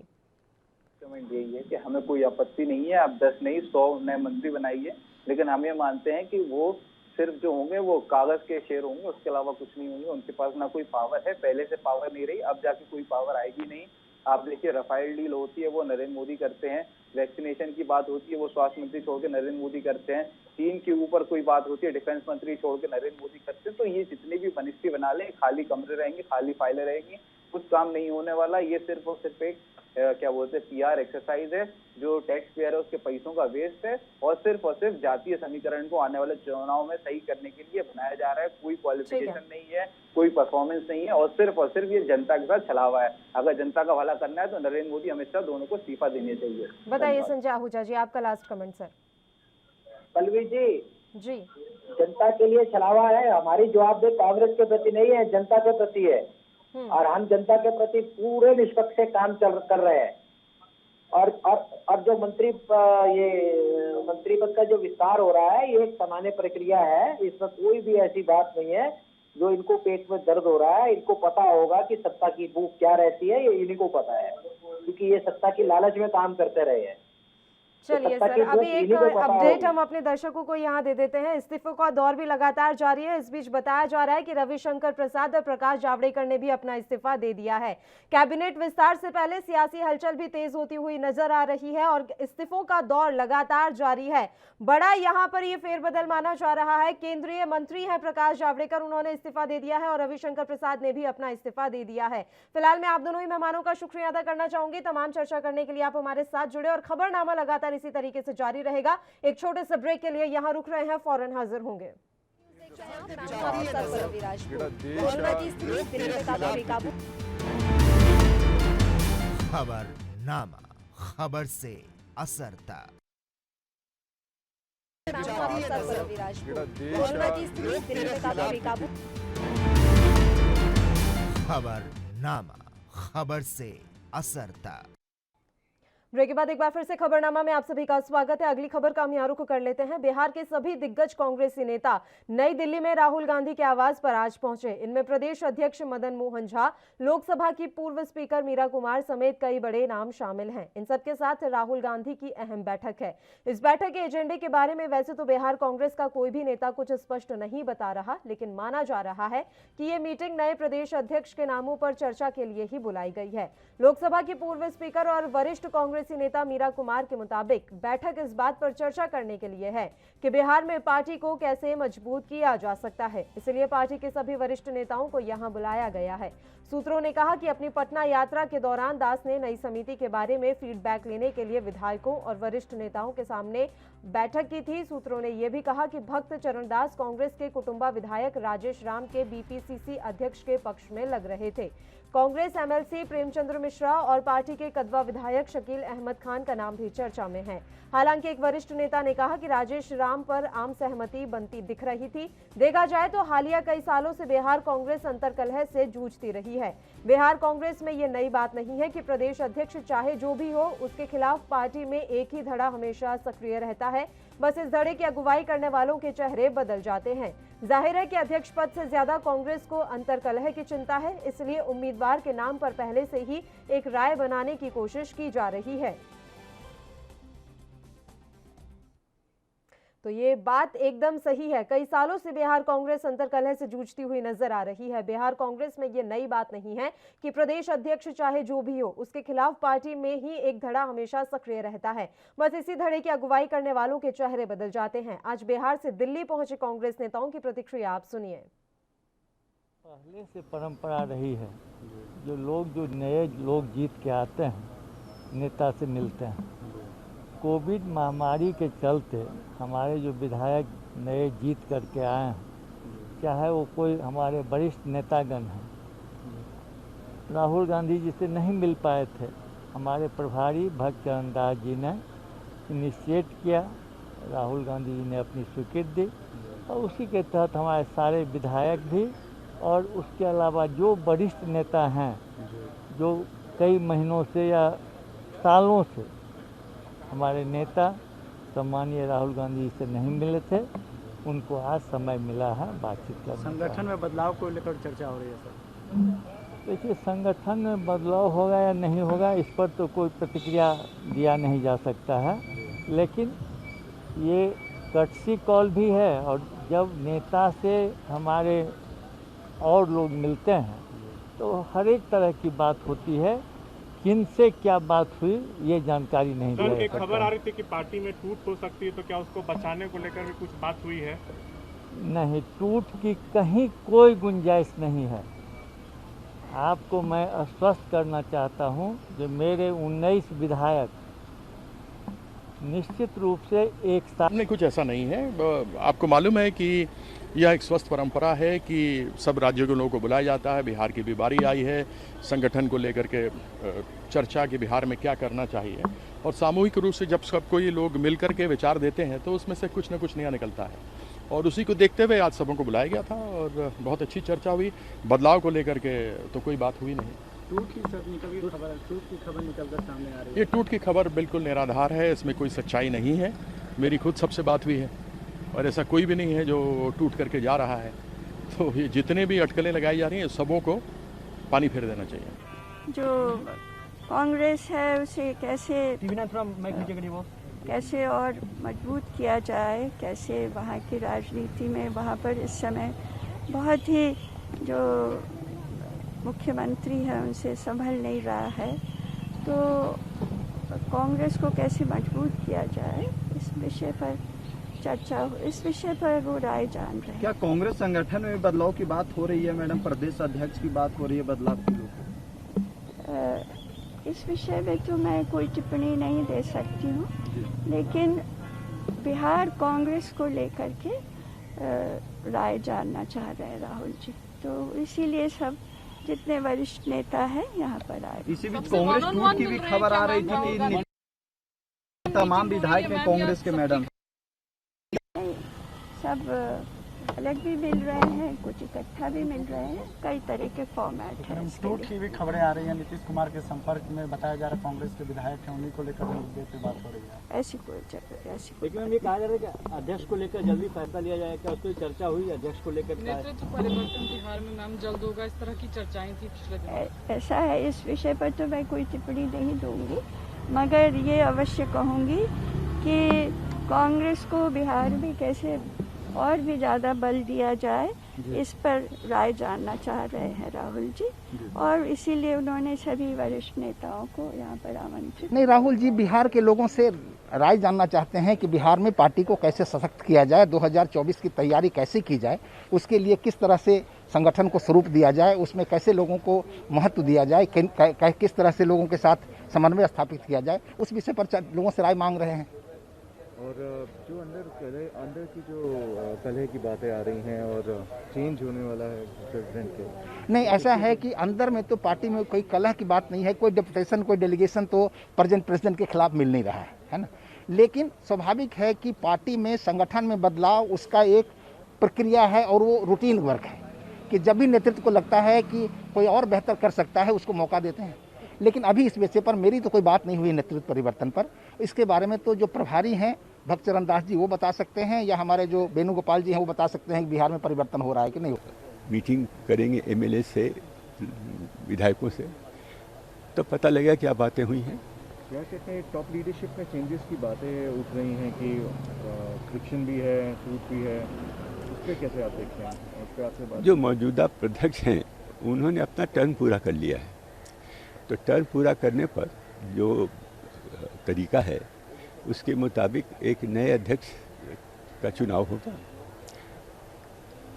कमेंट यही है कि हमें कोई आपत्ति नहीं है, आप 10 नहीं 100 नए मंत्री बनाइए, लेकिन हम ये मानते हैं कि वो सिर्फ जो होंगे वो कागज के शेर होंगे, उसके अलावा कुछ नहीं होंगे। उनके पास ना कोई पावर है, पहले से पावर नहीं रही, अब जाके कोई पावर आएगी नहीं। आप देखिए रफाइल डील होती है वो नरेंद्र मोदी करते हैं, वैक्सीनेशन की बात होती है वो स्वास्थ्य मंत्री छोड़ के नरेंद्र मोदी करते हैं, चीन के ऊपर कोई बात होती है डिफेंस मंत्री छोड़ के नरेंद्र मोदी करते हैं। तो ये जितने भी मिनिस्ट्री बना ले, खाली कमरे रहेंगे, खाली फाइलें रहेंगी, कुछ काम नहीं होने वाला। ये सिर्फ और सिर्फ एक क्या बोलते हैं पीआर एक्सरसाइज है, जो टैक्स पेयर है उसके पैसों का वेस्ट है और सिर्फ जातीय समीकरण को आने वाले चुनाव में सही करने के लिए बनाया जा रहा है। कोई क्वालिफिकेशन नहीं है, कोई परफॉर्मेंस नहीं है और सिर्फ ये जनता के साथ छला हुआ है। अगर जनता का भला करना है तो नरेंद्र मोदी अमित शाह दोनों को इस्तीफा देने चाहिए। बताइए संजय आहूजा जी, आपका last comment sir. Pallavi ji, जी। जनता के लिए छलावा है, हमारी जवाबदेही कांग्रेस के प्रति नहीं है, जनता के प्रति है। और हम जनता के प्रति पूरे निष्पक्ष से काम कर रहे हैं। और जो मंत्री पद का जो विस्तार हो रहा है, ये एक सामान्य प्रक्रिया है, इसमें कोई भी ऐसी बात नहीं है जो इनको पेट में दर्द हो रहा है। इनको पता होगा कि सत्ता की भूख क्या रहती है, ये इन्हीं को पता है, क्योंकि ये सत्ता की लालच में काम करते रहे हैं। चलिए सर, अभी एक अपडेट हम अपने दर्शकों को यहाँ दे देते हैं। इस्तीफों का दौर भी लगातार जारी है। इस बीच बताया जा रहा है कि रविशंकर प्रसाद और प्रकाश जावड़ेकर ने भी अपना इस्तीफा दे दिया है। कैबिनेट विस्तार से पहले सियासी हलचल भी तेज होती हुई नजर आ रही है और इस्तीफों का दौर लगातार जारी है। बड़ा यहाँ पर ये फेरबदल माना जा रहा है। केंद्रीय मंत्री है प्रकाश जावड़ेकर, उन्होंने इस्तीफा दे दिया है और रविशंकर प्रसाद ने भी अपना इस्तीफा दे दिया है। फिलहाल मैं आप दोनों ही मेहमानों का शुक्रिया अदा करना चाहूंगी। तमाम चर्चा करने के लिए आप हमारे साथ जुड़े और खबरनामा लगातार इसी तरीके से जारी रहेगा। एक छोटे से ब्रेक के लिए यहाँ रुक रहे हैं, फौरन हाजिर होंगे। खबरनामा, खबर से असर तक। खबरनामा, खबर से असर तक। ब्रेक के बाद एक बार फिर से खबरनामा में आप सभी का स्वागत है। अगली खबर का हम यहाँ रुख कर लेते हैं। बिहार के सभी दिग्गज कांग्रेसी नेता नई दिल्ली में राहुल गांधी के आवास पर आज पहुंचे। इनमें प्रदेश अध्यक्ष मदन मोहन झा, लोकसभा की पूर्व स्पीकर मीरा कुमार समेत कई बड़े नाम शामिल हैं। इन सबके साथ राहुल गांधी की अहम बैठक है। इस बैठक के एजेंडे के बारे में वैसे तो बिहार कांग्रेस का कोई भी नेता कुछ स्पष्ट नहीं बता रहा, लेकिन माना जा रहा है कि ये मीटिंग नए प्रदेश अध्यक्ष के नामों पर चर्चा के लिए ही बुलाई गई है। लोकसभा की पूर्व स्पीकर और वरिष्ठ कांग्रेसी नेता मीरा कुमार के मुताबिक बैठक इस बात पर चर्चा करने के लिए है कि बिहार में पार्टी को कैसे मजबूत किया जा सकता है। इसलिए पार्टी के सभी वरिष्ठ नेताओं को यहां बुलाया गया है। सूत्रों ने कहा कि अपनी पटना यात्रा के दौरान दास ने नई समिति के बारे में फीडबैक लेने के लिए विधायकों और वरिष्ठ नेताओं के सामने बैठक की थी। सूत्रों ने यह भी कहा कि भक्त चरण दास कांग्रेस के कुटुंबा विधायक राजेश राम के बीपीसीसी अध्यक्ष के पक्ष में लग रहे थे। कांग्रेस एमएलसी प्रेमचंद्र मिश्रा और पार्टी के कदवा विधायक शकील अहमद खान का नाम भी चर्चा में है। हालांकि एक वरिष्ठ नेता ने कहा कि राजेश राम पर आम सहमति बनती दिख रही थी। देखा जाए तो हालिया कई सालों से बिहार कांग्रेस अंतर्कलह से जूझती रही है। बिहार कांग्रेस में ये नई बात नहीं है कि प्रदेश अध्यक्ष चाहे जो भी हो, उसके खिलाफ पार्टी में एक ही धड़ा हमेशा सक्रिय रहता है। बस इस धड़े की अगुवाई करने वालों के चेहरे बदल जाते हैं। जाहिर है कि अध्यक्ष पद से ज्यादा कांग्रेस को अंतर्कलह की चिंता है, इसलिए उम्मीदवार के नाम पर पहले से ही एक राय बनाने की कोशिश की जा रही है। तो ये बात एकदम सही है। कई सालों से बिहार कांग्रेस अंतर्कलह से जूझती हुई नजर आ रही है। बिहार कांग्रेस में ये नई बात नहीं है कि प्रदेश अध्यक्ष चाहे जो भी हो, उसके खिलाफ पार्टी में ही एक धड़ा हमेशा सक्रिय रहता है। बस इसी धड़े की अगुवाई करने वालों के चेहरे बदल जाते हैं। आज बिहार से दिल्ली पहुंचे कांग्रेस नेताओं की प्रतिक्रिया आप सुनिए। पहले से परंपरा रही है, जो नए लोग जीत के आते हैं, नेता से मिलते हैं। कोविड महामारी के चलते हमारे जो विधायक नए जीत करके आए हैं, चाहे वो कोई हमारे वरिष्ठ नेतागण हैं, राहुल गांधी जी से नहीं मिल पाए थे। हमारे प्रभारी भक्त चरण दास जी ने इनिशिएट किया, राहुल गांधी जी ने अपनी स्वीकृति दी और उसी के तहत हमारे सारे विधायक भी और उसके अलावा जो वरिष्ठ नेता हैं, जो कई महीनों से या सालों से हमारे नेता सम्मानीय राहुल गांधी से नहीं मिले थे, उनको आज समय मिला है बातचीत करने का। संगठन में बदलाव को लेकर चर्चा हो रही है सर। देखिए, संगठन में बदलाव होगा या नहीं होगा, इस पर तो कोई प्रतिक्रिया दिया नहीं जा सकता है, लेकिन ये कर्टसी कॉल भी है। और जब नेता से हमारे और लोग मिलते हैं तो हर एक तरह की बात होती है। किनसे क्या बात हुई ये जानकारी नहीं दी एक खबर आ रही थी कि पार्टी में टूट हो सकती है, तो क्या उसको बचाने को लेकर भी कुछ बात हुई है? नहीं, टूट की कहीं कोई गुंजाइश नहीं है। आपको मैं आश्वस्त करना चाहता हूं, जो मेरे 19 विधायक निश्चित रूप से एक साथ नहीं, कुछ ऐसा नहीं है। आपको मालूम है कि यह एक स्वस्थ परंपरा है कि सब राज्यों के लोगों को बुलाया जाता है। बिहार की भी बारी आई है, संगठन को लेकर के चर्चा कि बिहार में क्या करना चाहिए, और सामूहिक रूप से जब सब कोई लोग मिलकर के विचार देते हैं तो उसमें से कुछ न कुछ नया निकलता है। और उसी को देखते हुए आज सबों को बुलाया गया था और बहुत अच्छी चर्चा हुई। बदलाव को लेकर के तो कोई बात हुई नहीं। टूट की खबर निकलकर सामने आ रही है। ये टूट की खबर बिल्कुल निराधार है, इसमें कोई सच्चाई नहीं है। मेरी खुद सबसे बात हुई है और ऐसा कोई भी नहीं है जो टूट करके जा रहा है। तो ये जितने भी अटकलें लगाई जा रही हैं सबों को पानी फेर देना चाहिए। जो कांग्रेस है उसे कैसे और मजबूत किया जाए, कैसे वहाँ की राजनीति में, वहाँ पर इस समय बहुत ही जो मुख्यमंत्री है उनसे संभल नहीं रहा है, तो कांग्रेस को कैसे मजबूत किया जाए इस विषय पर चर्चा, इस विषय पर वो राय जान रहे हैं। क्या कांग्रेस संगठन में बदलाव की बात हो रही है मैडम? प्रदेश अध्यक्ष की बात हो रही है बदलाव की? इस विषय में तो मैं कोई टिप्पणी नहीं दे सकती हूँ, लेकिन बिहार कांग्रेस को लेकर के राय जानना चाह रहे हैं राहुल जी, तो इसीलिए सब जितने वरिष्ठ नेता हैं यहाँ पर आए। इसी बीच कांग्रेस टूट की भी खबर आ रही थी कि तमाम विधायक हैं कांग्रेस के मैडम। सब अलग भी मिल रहे हैं, कुछ इकट्ठा भी मिल रहे हैं, कई तरह के फॉर्मेट हैं। टूट की भी खबरें आ रही हैं, नीतीश कुमार के संपर्क में बताया जा रहा है कांग्रेस के विधायक हैं, उन्हीं को लेकर मुद्दे पे बात हो रही है। ऐसी कोई लेकिन ये कहा जा रहा है कि अध्यक्ष को लेकर जल्दी फैसला लिया जाए, क्या उसकी चर्चा हुई अध्यक्ष को लेकर? नेतृत्व परिवर्तन बिहार में मैम जल्द होगा, इस तरह की चर्चाएं थी पिछले दिनों। ऐसा है, इस विषय पर तो मैं कोई टिप्पणी नहीं दूंगी, मगर ये अवश्य कहूंगी कि कांग्रेस को बिहार में कैसे और भी ज़्यादा बल दिया जाए, इस पर राय जानना चाह रहे हैं राहुल जी, और इसीलिए उन्होंने सभी वरिष्ठ नेताओं को यहाँ पर आमंत्रित। नहीं, राहुल जी बिहार के लोगों से राय जानना चाहते हैं कि बिहार में पार्टी को कैसे सशक्त किया जाए, 2024 की तैयारी कैसे की जाए, उसके लिए किस तरह से संगठन को स्वरूप दिया जाए, उसमें कैसे लोगों को महत्व दिया जाए, किस तरह से लोगों के साथ समन्वय स्थापित किया जाए, उस विषय पर लोगों से राय मांग रहे हैं। और जो अंदर की जो कलह की बातें आ रही हैं और चेंज होने वाला है प्रेसिडेंट के, नहीं, ऐसा है कि अंदर में तो पार्टी में कोई कलह की बात नहीं है, कोई डेपुटेशन कोई डेलीगेशन तो प्रेसिडेंट के खिलाफ मिल नहीं रहा है ना। लेकिन स्वाभाविक है कि पार्टी में संगठन में बदलाव उसका एक प्रक्रिया है और वो रूटीन वर्क है कि जब भी नेतृत्व को लगता है कि कोई और बेहतर कर सकता है उसको मौका देते हैं। लेकिन अभी इस विषय पर मेरी तो कोई बात नहीं हुई नेतृत्व परिवर्तन पर। इसके बारे में तो जो प्रभारी हैं भक्तचरण दास जी वो बता सकते हैं, या हमारे जो वेणुगोपाल जी हैं वो बता सकते हैं कि बिहार में परिवर्तन हो रहा है कि नहीं हो रहा है। मीटिंग करेंगे एमएलए से, विधायकों से, तो पता लगेगा क्या बातें हुई हैं। क्या कहते हैं टॉप लीडरशिप में चेंजेस की बातें उठ रही हैं कि फ्रिक्शन भी है, टूट भी है, उस पर कैसे आप देखते हैं? उस पर आपसे बात। जो मौजूदा अध्यक्ष हैं उन्होंने अपना टर्म पूरा कर लिया है, तो टर्म पूरा करने पर जो तरीका है उसके मुताबिक एक नए अध्यक्ष का चुनाव होगा,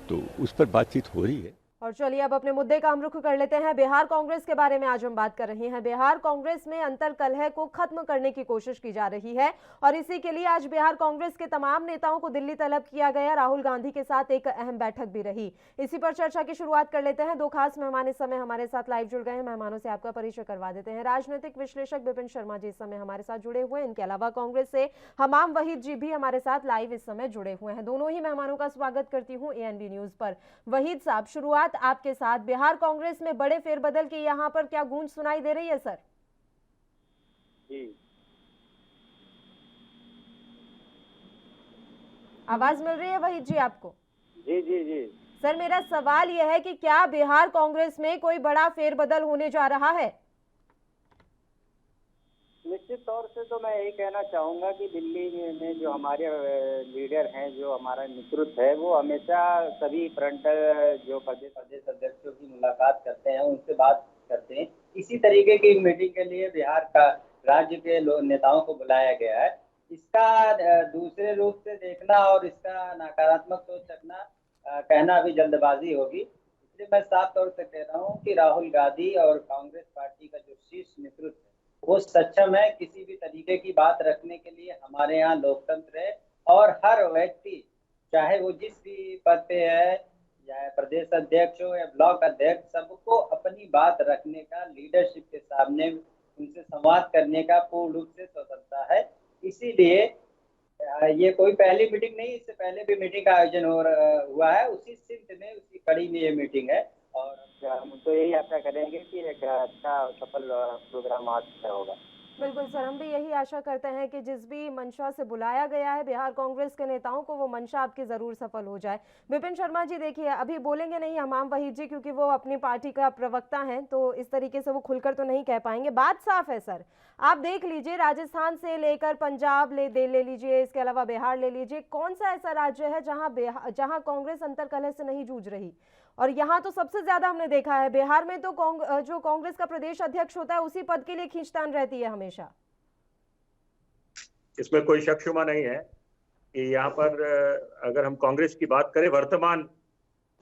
तो उस पर बातचीत हो रही है। और चलिए अब अपने मुद्दे का हम रुख कर लेते हैं। बिहार कांग्रेस के बारे में आज हम बात कर रहे हैं। बिहार कांग्रेस में अंतर कलह को खत्म करने की कोशिश की जा रही है और इसी के लिए आज बिहार कांग्रेस के तमाम नेताओं को दिल्ली तलब किया गया। राहुल गांधी के साथ एक अहम बैठक भी रही। इसी पर चर्चा की शुरुआत कर लेते हैं। दो खास मेहमान इस समय हमारे साथ लाइव जुड़ गए हैं। मेहमानों से आपका परिचय करवा देते हैं। राजनीतिक विश्लेषक विपिन शर्मा जी इस समय हमारे साथ जुड़े हुए हैं। इनके अलावा कांग्रेस से हमाम वहीद जी भी हमारे साथ लाइव इस समय जुड़े हुए हैं। दोनों ही मेहमानों का स्वागत करती हूँ ANB न्यूज पर। वहीद साहब, शुरुआत आपके साथ। बिहार कांग्रेस में बड़े फेरबदल की यहाँ पर क्या गूंज सुनाई दे रही है सर? जी, आवाज मिल रही है वहीद जी आपको? जी जी जी सर, मेरा सवाल यह है कि क्या बिहार कांग्रेस में कोई बड़ा फेरबदल होने जा रहा है? निश्चित तौर से तो मैं यही कहना चाहूंगा कि दिल्ली में जो हमारे लीडर हैं, जो हमारा नेतृत्व है, वो हमेशा सभी फ्रंट जो प्रदेश अध्यक्षों की मुलाकात करते हैं, उनसे बात करते हैं। इसी तरीके की मीटिंग के लिए बिहार का राज्य के नेताओं को बुलाया गया है। इसका दूसरे रूप से देखना और इसका नकारात्मक सोच रखना कहना अभी जल्दबाजी होगी। इसलिए मैं साफ तौर से कह रहा हूँ कि राहुल गांधी और कांग्रेस पार्टी का जो शीर्ष नेतृत्व है वो सक्षम है किसी भी तरीके की बात रखने के लिए। हमारे यहाँ लोकतंत्र है और हर व्यक्ति चाहे वो जिस भी पद पे है, या प्रदेश अध्यक्ष हो या ब्लॉक अध्यक्ष, सबको अपनी बात रखने का लीडरशिप के सामने उनसे संवाद करने का पूर्ण रूप से स्वतंत्रता है। इसीलिए ये कोई पहली मीटिंग नहीं, इससे पहले भी मीटिंग का आयोजन हुआ है, उसी सिलसिले में, उसी कड़ी में ये मीटिंग है। और हम तो यही आशा करेंगे कि एक अच्छा सफल प्रोग्राम आज होगा। बिल्कुल सर, हम भी यही आशा करते हैं कि जिस भी मंशा से बुलाया गया है बिहार कांग्रेस के नेताओं को, वो मंशा आपकी ज़रूर सफल हो जाए। विपिन शर्मा जी, देखिए अभी बोलेंगे नहीं हमाम वहीद जी, क्योंकि वो अपनी पार्टी का प्रवक्ता हैं, तो इस तरीके से वो खुलकर तो नहीं कह पाएंगे। बात साफ है सर, आप देख लीजिए राजस्थान से लेकर पंजाब ले लीजिए, इसके अलावा बिहार ले लीजिए, कौन सा ऐसा राज्य है जहां कांग्रेस अंतर्कलह से नहीं जूझ रही? और यहाँ तो सबसे ज्यादा हमने देखा है, बिहार में तो जो कांग्रेस का प्रदेश अध्यक्ष होता है उसी पद के लिए खींचतान रहती है हमेशा। इसमें कोई शक शुबा नहीं है कि यहाँ पर अगर हम कांग्रेस की बात करें वर्तमान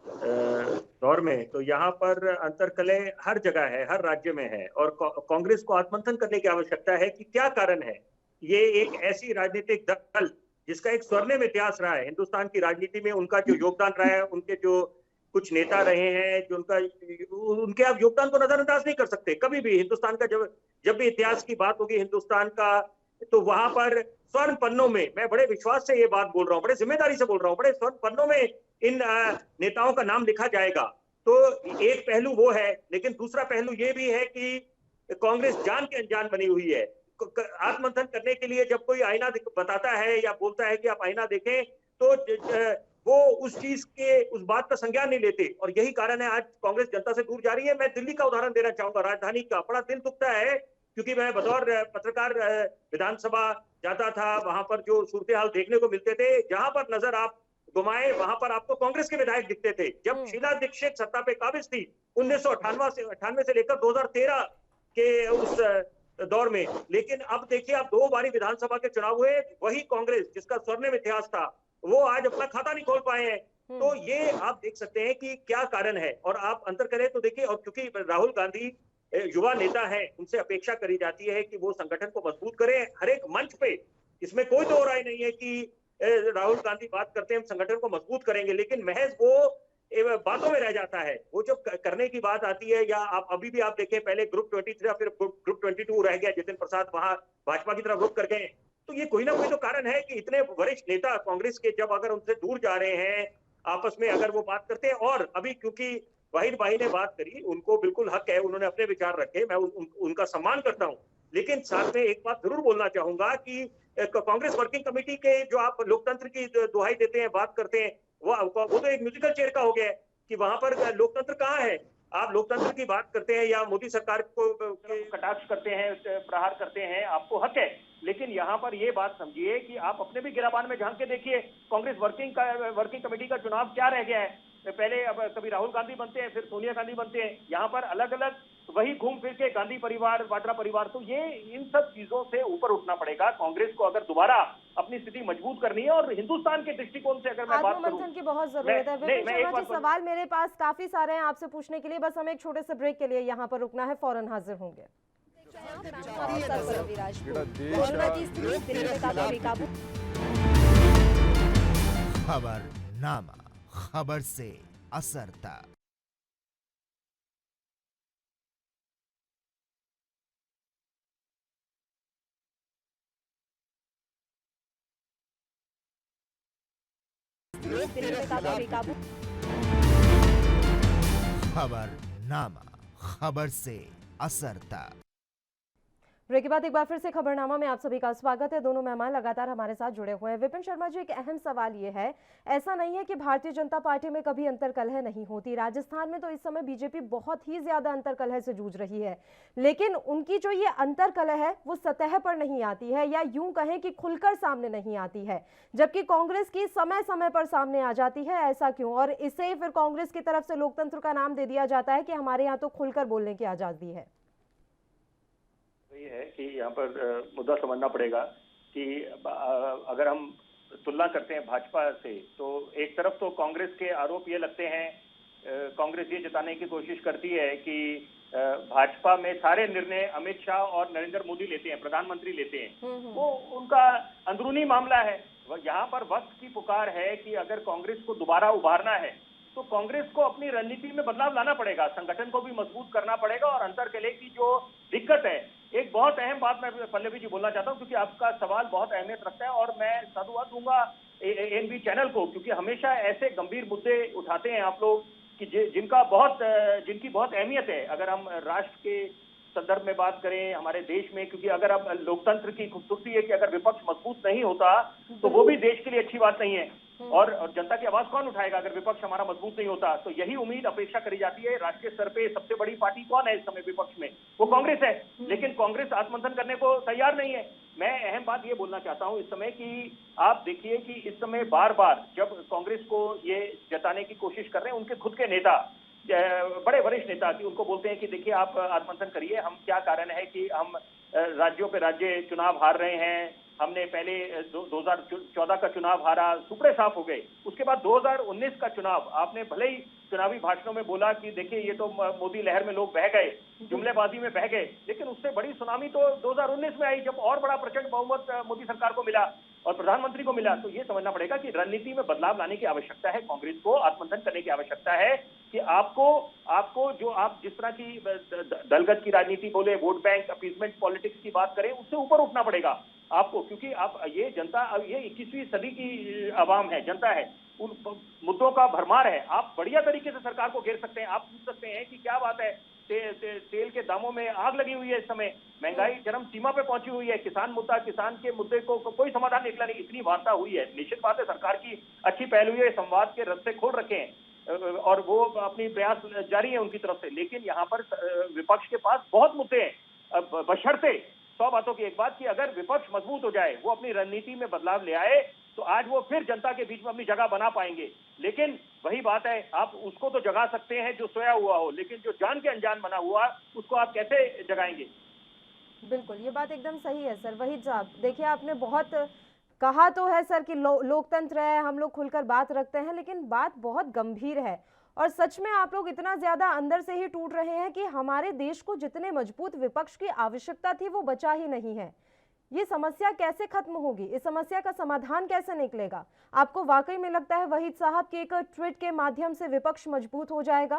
दौर में, तो यहाँ पर अंतर्कलह हर जगह है, हर राज्य में है। और कांग्रेस को आत्मंथन करने की आवश्यकता है कि क्या कारण है। ये एक ऐसी राजनीतिक दल जिसका एक स्वर्णिम इतिहास रहा है हिंदुस्तान की राजनीति में, उनका जो योगदान रहा है, उनके जो कुछ नेता रहे हैं जो उनके आप योगदान को नजरअंदाज नहीं कर सकते कभी भी। हिंदुस्तान का जब भी इतिहास की बात होगी हिंदुस्तान का, तो वहां पर स्वर्ण पन्नों में, मैं बड़े विश्वास से ये बात बोल रहा हूँ, बड़े जिम्मेदारी से बोल रहा हूँ, बड़े स्वर्ण पन्नों में इन नेताओं का नाम लिखा जाएगा। तो एक पहलू वो है, लेकिन दूसरा पहलू ये भी है कि कांग्रेस जान के अनजान बनी हुई है। आत्ममंथन करने के लिए जब कोई आईना बताता है या बोलता है कि आप आईना देखें, तो वो उस चीज के, उस बात का संज्ञान नहीं लेते। और यही कारण है आज कांग्रेस जनता से दूर जा रही है। मैं दिल्ली का उदाहरण देना चाहूंगा, राजधानी का। बड़ा दिल दुखता है क्योंकि मैं बतौर पत्रकार विधानसभा जाता था, वहां पर जो सूरत हाल देखने को मिलते थे, जहां पर नजर आप घुमाए वहां पर आपको कांग्रेस के विधायक दिखते थे। जब शीला दीक्षित सत्ता पे काबिज थी 1998 से लेकर 2013 के उस दौर में, लेकिन अब देखिए, अब 2 बारी विधानसभा के चुनाव हुए, वही कांग्रेस जिसका स्वर्णिम इतिहास था वो आज अपना खाता नहीं खोल पाए हैं। तो ये आप देख सकते हैं कि क्या कारण है। और आप अंतर करें तो देखिए, और क्योंकि राहुल गांधी युवा नेता है, उनसे अपेक्षा करी जाती है कि वो संगठन को मजबूत करें हर एक मंच पे। इसमें कोई दो राय नहीं है कि राहुल गांधी बात करते हैं हम संगठन को मजबूत करेंगे, लेकिन महज वो बातों में रह जाता है। वो जब करने की बात आती है, या आप अभी भी आप देखें, पहले ग्रुप 23 फिर ग्रुप 22 रह गया, जितिन प्रसाद वहां भाजपा की तरफ रुख कर गए। तो ये कोई ना कोई तो कारण है कि इतने वरिष्ठ नेता कांग्रेस के जब अगर उनसे दूर जा रहे हैं, आपस में अगर वो बात करते हैं, और अभी क्योंकि वाहिद भाई ने बात करी, उनको बिल्कुल हक है, उन्होंने अपने विचार रखे, मैं उनका सम्मान करता हूं, लेकिन साथ में एक बात जरूर बोलना चाहूंगा कि कांग्रेस वर्किंग कमेटी के जो आप लोकतंत्र की दुहाई देते हैं, बात करते हैं, वो तो एक म्यूजिकल चेयर का हो गया है कि वहां पर लोकतंत्र कहाँ है। आप लोकतंत्र की बात करते हैं या मोदी सरकार को कटाक्ष करते हैं, प्रहार करते हैं, आपको हक है, लेकिन यहाँ पर ये बात समझिए कि आप अपने भी गिराबान में झांक के देखिए, कांग्रेस वर्किंग कमेटी का चुनाव क्या रह गया है। पहले अब कभी राहुल गांधी बनते हैं, फिर सोनिया गांधी बनते हैं, यहाँ पर अलग अलग वही घूम फिर के गांधी परिवार, वाड्रा परिवार। तो ये इन सब चीजों से ऊपर उठना पड़ेगा कांग्रेस को, अगर दोबारा अपनी स्थिति मजबूत करनी है। और हिंदुस्तान के दृष्टिकोण से अगर मैं बात करूं, आत्ममंथन की बहुत जरूरत है। विपिन शर्मा जी, सवाल मेरे पास काफी सारे हैं आपसे पूछने के लिए, बस हमें एक छोटे से ब्रेक के लिए यहाँ पर रुकना है, फौरन हाजिर होंगे। खबरनामा, खबर से असर तक। खबरनामा, खबर से असर तक। ब्रेक के बाद एक बार फिर से खबरनामा में आप सभी का स्वागत है। दोनों मेहमान लगातार हमारे साथ जुड़े हुए हैं। विपिन शर्मा जी, एक अहम सवाल ये है, ऐसा नहीं है कि भारतीय जनता पार्टी में कभी अंतर्कलह नहीं होती। राजस्थान में तो इस समय बीजेपी बहुत ही ज्यादा अंतर्कलह से जूझ रही है, लेकिन उनकी जो ये अंतर्कलह है वो सतह पर नहीं आती है, या यूं कहें कि खुलकर सामने नहीं आती है, जबकि कांग्रेस की समय समय पर सामने आ जाती है। ऐसा क्यों? और इसे फिर कांग्रेस की तरफ से लोकतंत्र का नाम दे दिया जाता है कि हमारे यहाँ तो खुलकर बोलने की आजादी है। ये है कि यहाँ पर मुद्दा समझना पड़ेगा कि अगर हम तुलना करते हैं भाजपा से, तो एक तरफ तो कांग्रेस के आरोप ये लगते हैं, कांग्रेस ये जताने की कोशिश करती है कि भाजपा में सारे निर्णय अमित शाह और नरेंद्र मोदी लेते हैं, प्रधानमंत्री लेते हैं, वो उनका अंदरूनी मामला है। यहाँ पर वक्त की पुकार है कि अगर कांग्रेस को दोबारा उभारना है तो कांग्रेस को अपनी रणनीति में बदलाव लाना पड़ेगा, संगठन को भी मजबूत करना पड़ेगा, और अंतर्कलह की जो दिक्कत है एक बहुत अहम बात मैं पल्लवी जी बोलना चाहता हूं, क्योंकि आपका सवाल बहुत अहमियत रखता है और मैं साधुवाद दूंगा एएनबी चैनल को, क्योंकि हमेशा ऐसे गंभीर मुद्दे उठाते हैं आप लोग कि जिनकी बहुत अहमियत है। अगर हम राष्ट्र के संदर्भ में बात करें, हमारे देश में, क्योंकि अगर अब लोकतंत्र की खूबसूरती है कि अगर विपक्ष मजबूत नहीं होता तो वो भी देश के लिए अच्छी बात नहीं है। और जनता की आवाज कौन उठाएगा अगर विपक्ष हमारा मजबूत नहीं होता? तो यही उम्मीद अपेक्षा करी जाती है। राष्ट्रीय स्तर पे सबसे बड़ी पार्टी कौन है इस समय विपक्ष में? वो कांग्रेस है, लेकिन कांग्रेस आत्ममंथन करने को तैयार नहीं है। मैं अहम बात ये बोलना चाहता हूं इस समय कि आप देखिए कि इस समय बार बार जब कांग्रेस को ये जताने की कोशिश कर रहे हैं उनके खुद के नेता, बड़े वरिष्ठ नेता, कि उनको बोलते हैं कि देखिए आप आत्ममंथन करिए, हम क्या कारण है कि हम राज्यों पे राज्य चुनाव हार रहे हैं। हमने पहले 2014 का चुनाव हारा, सुपड़े साफ हो गए। उसके बाद 2019 का चुनाव, आपने भले ही चुनावी भाषणों में बोला कि देखिए ये तो मोदी लहर में लोग बह गए, जुमलेबाजी में बह गए, लेकिन उससे बड़ी सुनामी तो 2019 में आई जब और बड़ा प्रचंड बहुमत मोदी सरकार को मिला और प्रधानमंत्री को मिला। तो ये समझना पड़ेगा कि रणनीति में बदलाव लाने की आवश्यकता है, कांग्रेस को आत्ममंथन करने की आवश्यकता है कि आपको जो आप जिस तरह की दलगत की राजनीति बोले, वोट बैंक अपीसमेंट पॉलिटिक्स की बात करें, उससे ऊपर उठना पड़ेगा आपको, क्योंकि आप ये जनता, ये 21वीं सदी की आवाम है, जनता है, उन मुद्दों का भरमार है। आप बढ़िया तरीके से सरकार को घेर सकते हैं। आप पूछ सकते हैं कि क्या बात है, तेल के दामों में आग लगी हुई है इस समय, महंगाई चरम सीमा पे पहुंची हुई है, किसान के मुद्दे को कोई समाधान निकला नहीं, इतनी वार्ता हुई है। निश्चित बात है सरकार की अच्छी पहल हुई है, संवाद के रास्ते खोल रखे हैं और वो अपनी प्रयास जारी है उनकी तरफ से, लेकिन यहाँ पर विपक्ष के पास बहुत मुद्दे हैं। बशर्ते 100 बातों की एक बात कि अगर विपक्ष मजबूत हो जाए, वो अपनी रणनीति में बदलाव ले आए, तो आज वो फिर जनता के बीच में अपनी जगह बना पाएंगे। लेकिन वही बात है, आप उसको तो जगा सकते हैं जो सोया हुआ हो, लेकिन जो जान के अनजान बना हुआ उसको आप कैसे जगाएंगे? बिल्कुल, ये बात एकदम सही है सर। वही साहब, देखिए आपने बहुत कहा तो है सर कि लोकतंत्र है, हम लोग खुलकर बात रखते हैं, लेकिन बात बहुत गंभीर है और सच में आप लोग इतना ज्यादा अंदर से ही टूट रहे हैं कि हमारे देश को जितने मजबूत विपक्ष की आवश्यकता थी वो बचा ही नहीं है। ये समस्या कैसे खत्म होगी? इस समस्या का समाधान कैसे निकलेगा? आपको वाकई में लगता है वहीद साहब के एक ट्वीट के माध्यम से विपक्ष मजबूत हो जाएगा?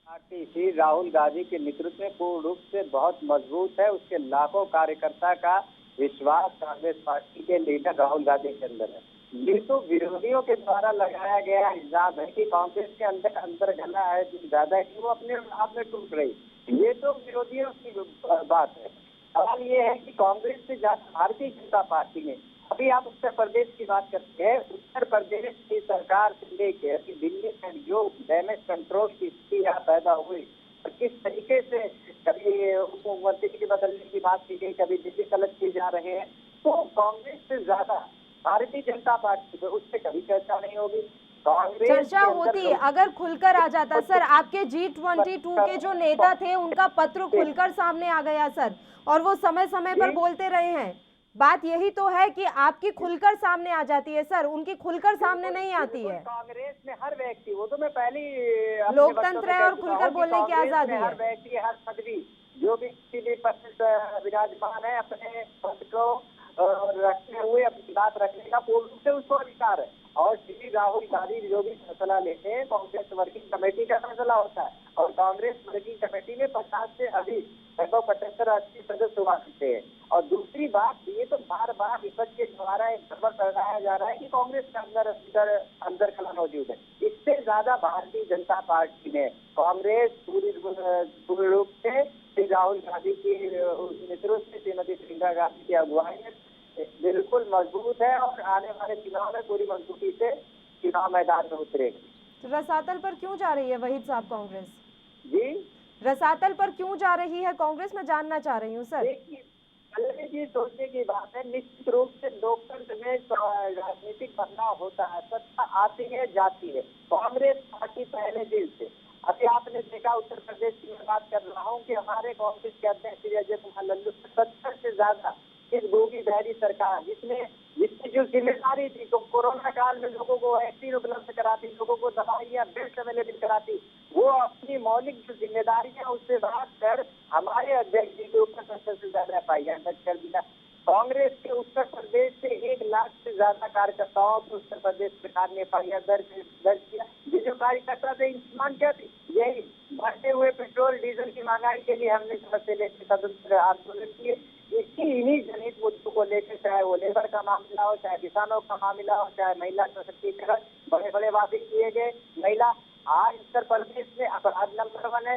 पार्टी श्री राहुल गांधी के नेतृत्व में पूर्ण रूप से बहुत मजबूत है। उसके लाखों कार्यकर्ता का विश्वास कांग्रेस पार्टी के लीडर राहुल गांधी के अंदर है। ये तो विरोधियों के द्वारा लगाया गया इल्जाम है कि कांग्रेस के अंदर गला है ज्यादा कि वो अपने आप में टूट रही, ये तो विरोधियों की बात है। सवाल ये है कि कांग्रेस से ज्यादा भारतीय जनता पार्टी ने, अभी आप उत्तर प्रदेश की बात करते हैं, उत्तर प्रदेश की सरकार से लेकर दिल्ली में जो डैमेज कंट्रोल की स्थिति यहाँ पैदा हुई और किस तरीके से कभी उप मुख्यमंत्री के बदलने की बात की गई, कभी दिल्ली कलेक्ट किए जा रहे हैं, तो कांग्रेस से ज्यादा भारतीय जनता पार्टी पे उस पर कभी चर्चा नहीं होगी। कांग्रेस चर्चा होती अगर खुलकर आ जाता सर। आपके G22 के जो नेता थे उनका पत्र खुलकर सामने आ गया सर, और वो समय समय पर बोलते रहे हैं। बात यही तो है कि आपकी खुलकर सामने आ जाती है सर, उनकी खुलकर सामने नहीं आती है। कांग्रेस में हर व्यक्ति, वो तो मैं पहली लोकतंत्र है और खुलकर बोलने की आजादी है। हर व्यक्ति, हर पदवी जो भी किसी भी पद पर विराजमान है, अपने पद को रखते हुए अपनी बात रखने का पूर्ण रूप से उसको अधिकार है। और श्री राहुल गांधी जो भी फैसला लेते हैं कांग्रेस वर्किंग कमेटी का फैसला होता है, और कांग्रेस वर्किंग कमेटी में 50 से अधिक 75-80 सदस्य हुआ करते हैं। और दूसरी बात, ये तो बार बार विपक्ष के द्वारा एक खबर फैलाया जा रहा है कि कांग्रेस के अंदर कला मौजूद है। इससे ज्यादा भारतीय जनता पार्टी ने, कांग्रेस पूरी रूप से श्री राहुल गांधी की नेतृत्व से, श्रीमती प्रियंका गांधी की अगुवाई में बिल्कुल मजबूत है और आने वाले चुनाव में पूरी मजबूती से चुनाव मैदान में उतरेगी। तो रसातल पर क्यों जा रही है वहीद साहब कांग्रेस? जी, रसातल पर क्यों जा रही है कांग्रेस, मैं जानना चाह रही हूँ सर। देखिए जी, सोचने की बात है। निश्चित रूप से लोकतंत्र में राजनीतिक बदलाव होता है, सत्ता आती है जाती है। कांग्रेस पार्टी पहले दिन से, अभी आपने देखा उत्तर प्रदेश की मैं बात कर रहा हूँ कि हमारे कांग्रेस के अध्यक्ष श्री अजय कुमार लल्लू 70 से ज्यादा इस भोगी बहरी सरकार, जिसकी जो जिम्मेदारी थी, तो कोरोना काल में लोगों को वैक्सीन उपलब्ध कराती, लोगों को दवाइयाँ बेस्ट अवेलेबल कराती, वो अपनी मौलिक जो जिम्मेदारी है उससे बात कर हमारे अध्यक्ष जी के ऊपर 70 से ज्यादा FIR दर्ज कर दिया। कांग्रेस के उत्तर प्रदेश से 1 लाख से ज्यादा कार्यकर्ताओं को उत्तर प्रदेश सरकार ने FIR दर्ज किया। ये जो कार्यकर्ता थे, इंसान क्या थे? यही बढ़ते हुए पेट्रोल डीजल की महंगाई के लिए हमने सबसे लेकर स्वतंत्र आंदोलन किए। इन्हीं जनित मुद्दों को लेकर, चाहे वो लेबर का मामला हो, चाहे किसानों का मामला हो, चाहे महिला सशक्तिकरण, बड़े बड़े वादे किए गए। महिला आज उत्तर प्रदेश में अपराध नंबर 1 है।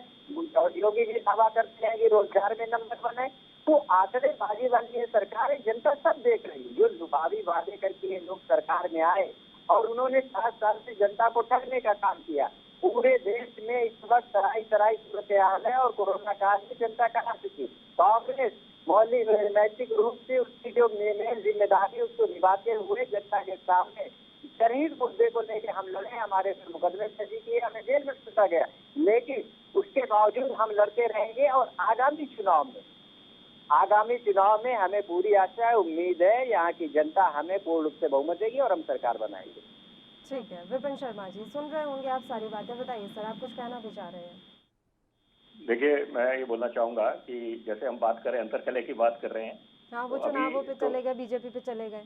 योगी जी दावा करते हैं कि रोजगार में नंबर 1 है। तो आंकड़ेबाजी वाली है सरकार, जनता सब देख रही है। जो लुभावी वादे करके ये लोग सरकार में आए और उन्होंने 7 साल से जनता को ठगने का काम किया। पूरे देश में इस वक्त तराई सूरत हाल है और कोरोना काल में जनता कहाँ से थी। कांग्रेस मौलिक नैतिक रूप से उसकी जो मेन जिम्मेदारी उसको निभाते हुए जनता के सामने जनहित मुद्दे को लेकर हम लड़े। हमारे फिर मुकदमे दर्ज किए, हमें जेल में सुटा गया, लेकिन उसके बावजूद हम लड़ते रहेंगे। और आगामी चुनाव में हमें पूरी आशा है, उम्मीद है, यहाँ की जनता हमें पूर्ण रूप से बहुमत देगी और हम सरकार बनाएंगे। ठीक है, विपिन शर्मा जी सुन रहे होंगे आप सारी बातें, बताइए सर, आप कुछ कहना भी चाह रहे हैं? देखिए, मैं ये बोलना चाहूंगा कि जैसे हम बात करें, अंतरकलह की बात कर रहे हैं। हाँ, वो चुनावों पे चले गए, बीजेपी पे चले गए।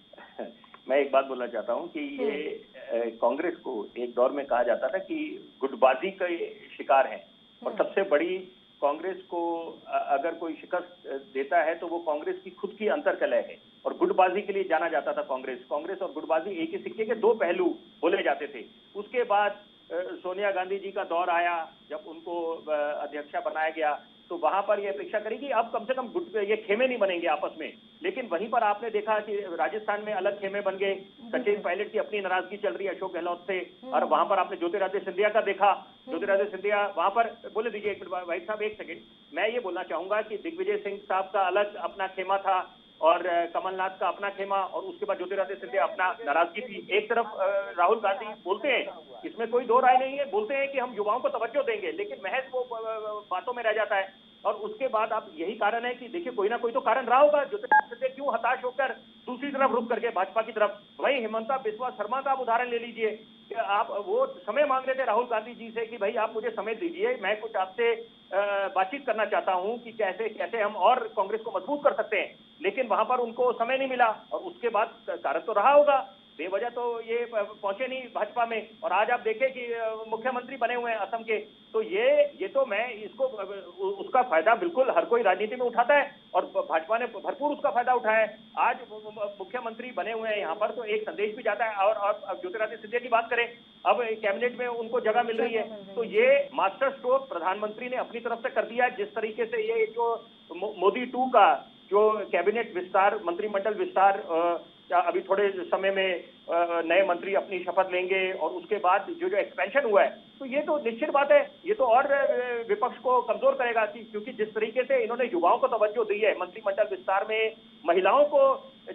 मैं एक बात बोलना चाहता हूँ कि ये कांग्रेस को एक दौर में कहा जाता था कि गुटबाजी के शिकार हैं, और सबसे बड़ी कांग्रेस को अगर कोई शिकस्त देता है तो वो कांग्रेस की खुद की अंतरकलह है, और गुटबाजी के लिए जाना जाता था कांग्रेस और गुटबाजी एक ही सिक्के के 2 पहलू बोले जाते थे। उसके बाद सोनिया गांधी जी का दौर आया, जब उनको अध्यक्षा बनाया गया, तो वहां पर ये अपेक्षा करी कि अब कम से कम ये खेमे नहीं बनेंगे आपस में। लेकिन वहीं पर आपने देखा कि राजस्थान में अलग खेमे बन गए। सचिन पायलट की अपनी नाराजगी चल रही है अशोक गहलोत से, और वहां पर आपने ज्योतिरादित्य सिंधिया का देखा। ज्योतिरादित्य सिंधिया वहां पर, बोले दीजिए एक मिनट भाई साहब, 1 सेकंड, मैं ये बोलना चाहूंगा कि दिग्विजय सिंह साहब का अलग अपना खेमा था और कमलनाथ का अपना खेमा, और उसके बाद ज्योतिरादित्य सिंधिया अपना नाराजगी थी। एक तरफ राहुल गांधी बोलते हैं, इसमें कोई 2 राय नहीं है, बोलते हैं कि हम युवाओं को तवज्जो देंगे, लेकिन महज वो बातों में रह जाता है। और उसके बाद आप यही कारण है कि देखिए कोई ना कोई तो कारण रहा होगा, ज्योतिरादित्य सिंधिया क्यों हताश होकर दूसरी तरफ रुक करके भाजपा की तरफ। वही हिमंता बिस्वा शर्मा का आप उदाहरण ले लीजिए कि आप वो समय मांग रहे थे राहुल गांधी जी से कि भाई आप मुझे समय दीजिए, मैं कुछ आपसे बातचीत करना चाहता हूं कि कैसे हम और कांग्रेस को मजबूत कर सकते हैं, लेकिन वहां पर उनको समय नहीं मिला। और उसके बाद कारण तो रहा होगा, बेवजह तो ये पहुंचे नहीं भाजपा में। और आज आप देखें कि मुख्यमंत्री बने हुए हैं असम के, तो ये तो मैं इसको, उसका फायदा बिल्कुल हर कोई राजनीति में उठाता है, और भाजपा ने भरपूर उसका फायदा उठाया है। आज मुख्यमंत्री बने हुए हैं यहाँ पर, तो एक संदेश भी जाता है। और ज्योतिरादित्य सिंधिया की बात करें, अब कैबिनेट में उनको जगह मिल रही है, तो ये मास्टर स्ट्रोक प्रधानमंत्री ने अपनी तरफ से कर दिया है। जिस तरीके से ये जो मोदी 2 का जो कैबिनेट विस्तार, मंत्रिमंडल विस्तार, अभी थोड़े समय में नए मंत्री अपनी शपथ लेंगे, और उसके बाद जो एक्सपेंशन हुआ है, तो ये तो निश्चित बात है, ये तो और विपक्ष को कमजोर करेगा, क्योंकि जिस तरीके से इन्होंने युवाओं को तवज्जो दी है, मंत्रिमंडल विस्तार में महिलाओं को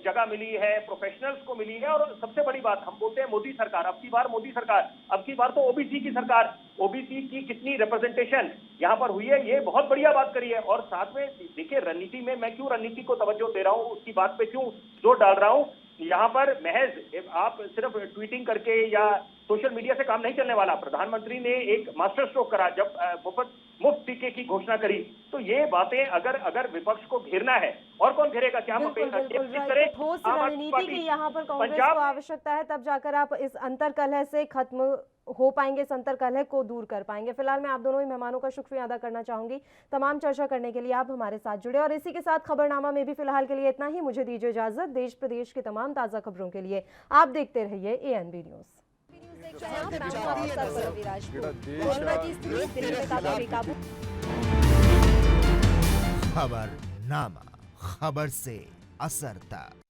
जगह मिली है, प्रोफेशनल्स को मिली है, और सबसे बड़ी बात हम बोलते हैं मोदी सरकार, अब की बार मोदी सरकार, अब की बार तो ओबीसी की सरकार, ओबीसी की कितनी रिप्रेजेंटेशन यहाँ पर हुई है, ये बहुत बढ़िया बात करी है। और साथ में देखिए, रणनीति में मैं क्यों रणनीति को तवज्जो दे रहा हूँ, उसकी बात पे क्यों जोर डाल रहा हूँ। यहाँ पर महज आप सिर्फ ट्वीटिंग करके या सोशल मीडिया से काम नहीं चलने वाला। प्रधानमंत्री ने एक मास्टर स्ट्रोक करा, जब मुफ्त टीके की घोषणा करी, तो ये बातें अगर विपक्ष को घेरना है, और कौन घेरेगा? क्या हम ठोस रणनीति की यहाँ पर कांग्रेस को आवश्यकता है, तब जाकर आप इस अंतरकलह से खत्म हो पाएंगे, इस अंतरकलह को दूर कर पाएंगे। फिलहाल मैं आप दोनों ही मेहमानों का शुक्रिया अदा करना चाहूंगी, तमाम चर्चा करने के लिए आप हमारे साथ जुड़े। और इसी के साथ खबरनामा में भी फिलहाल के लिए इतना ही। मुझे दीजिए इजाजत। देश प्रदेश की तमाम ताजा खबरों के लिए आप देखते रहिए ANB न्यूज। खबरनामा, खबर से असर तक।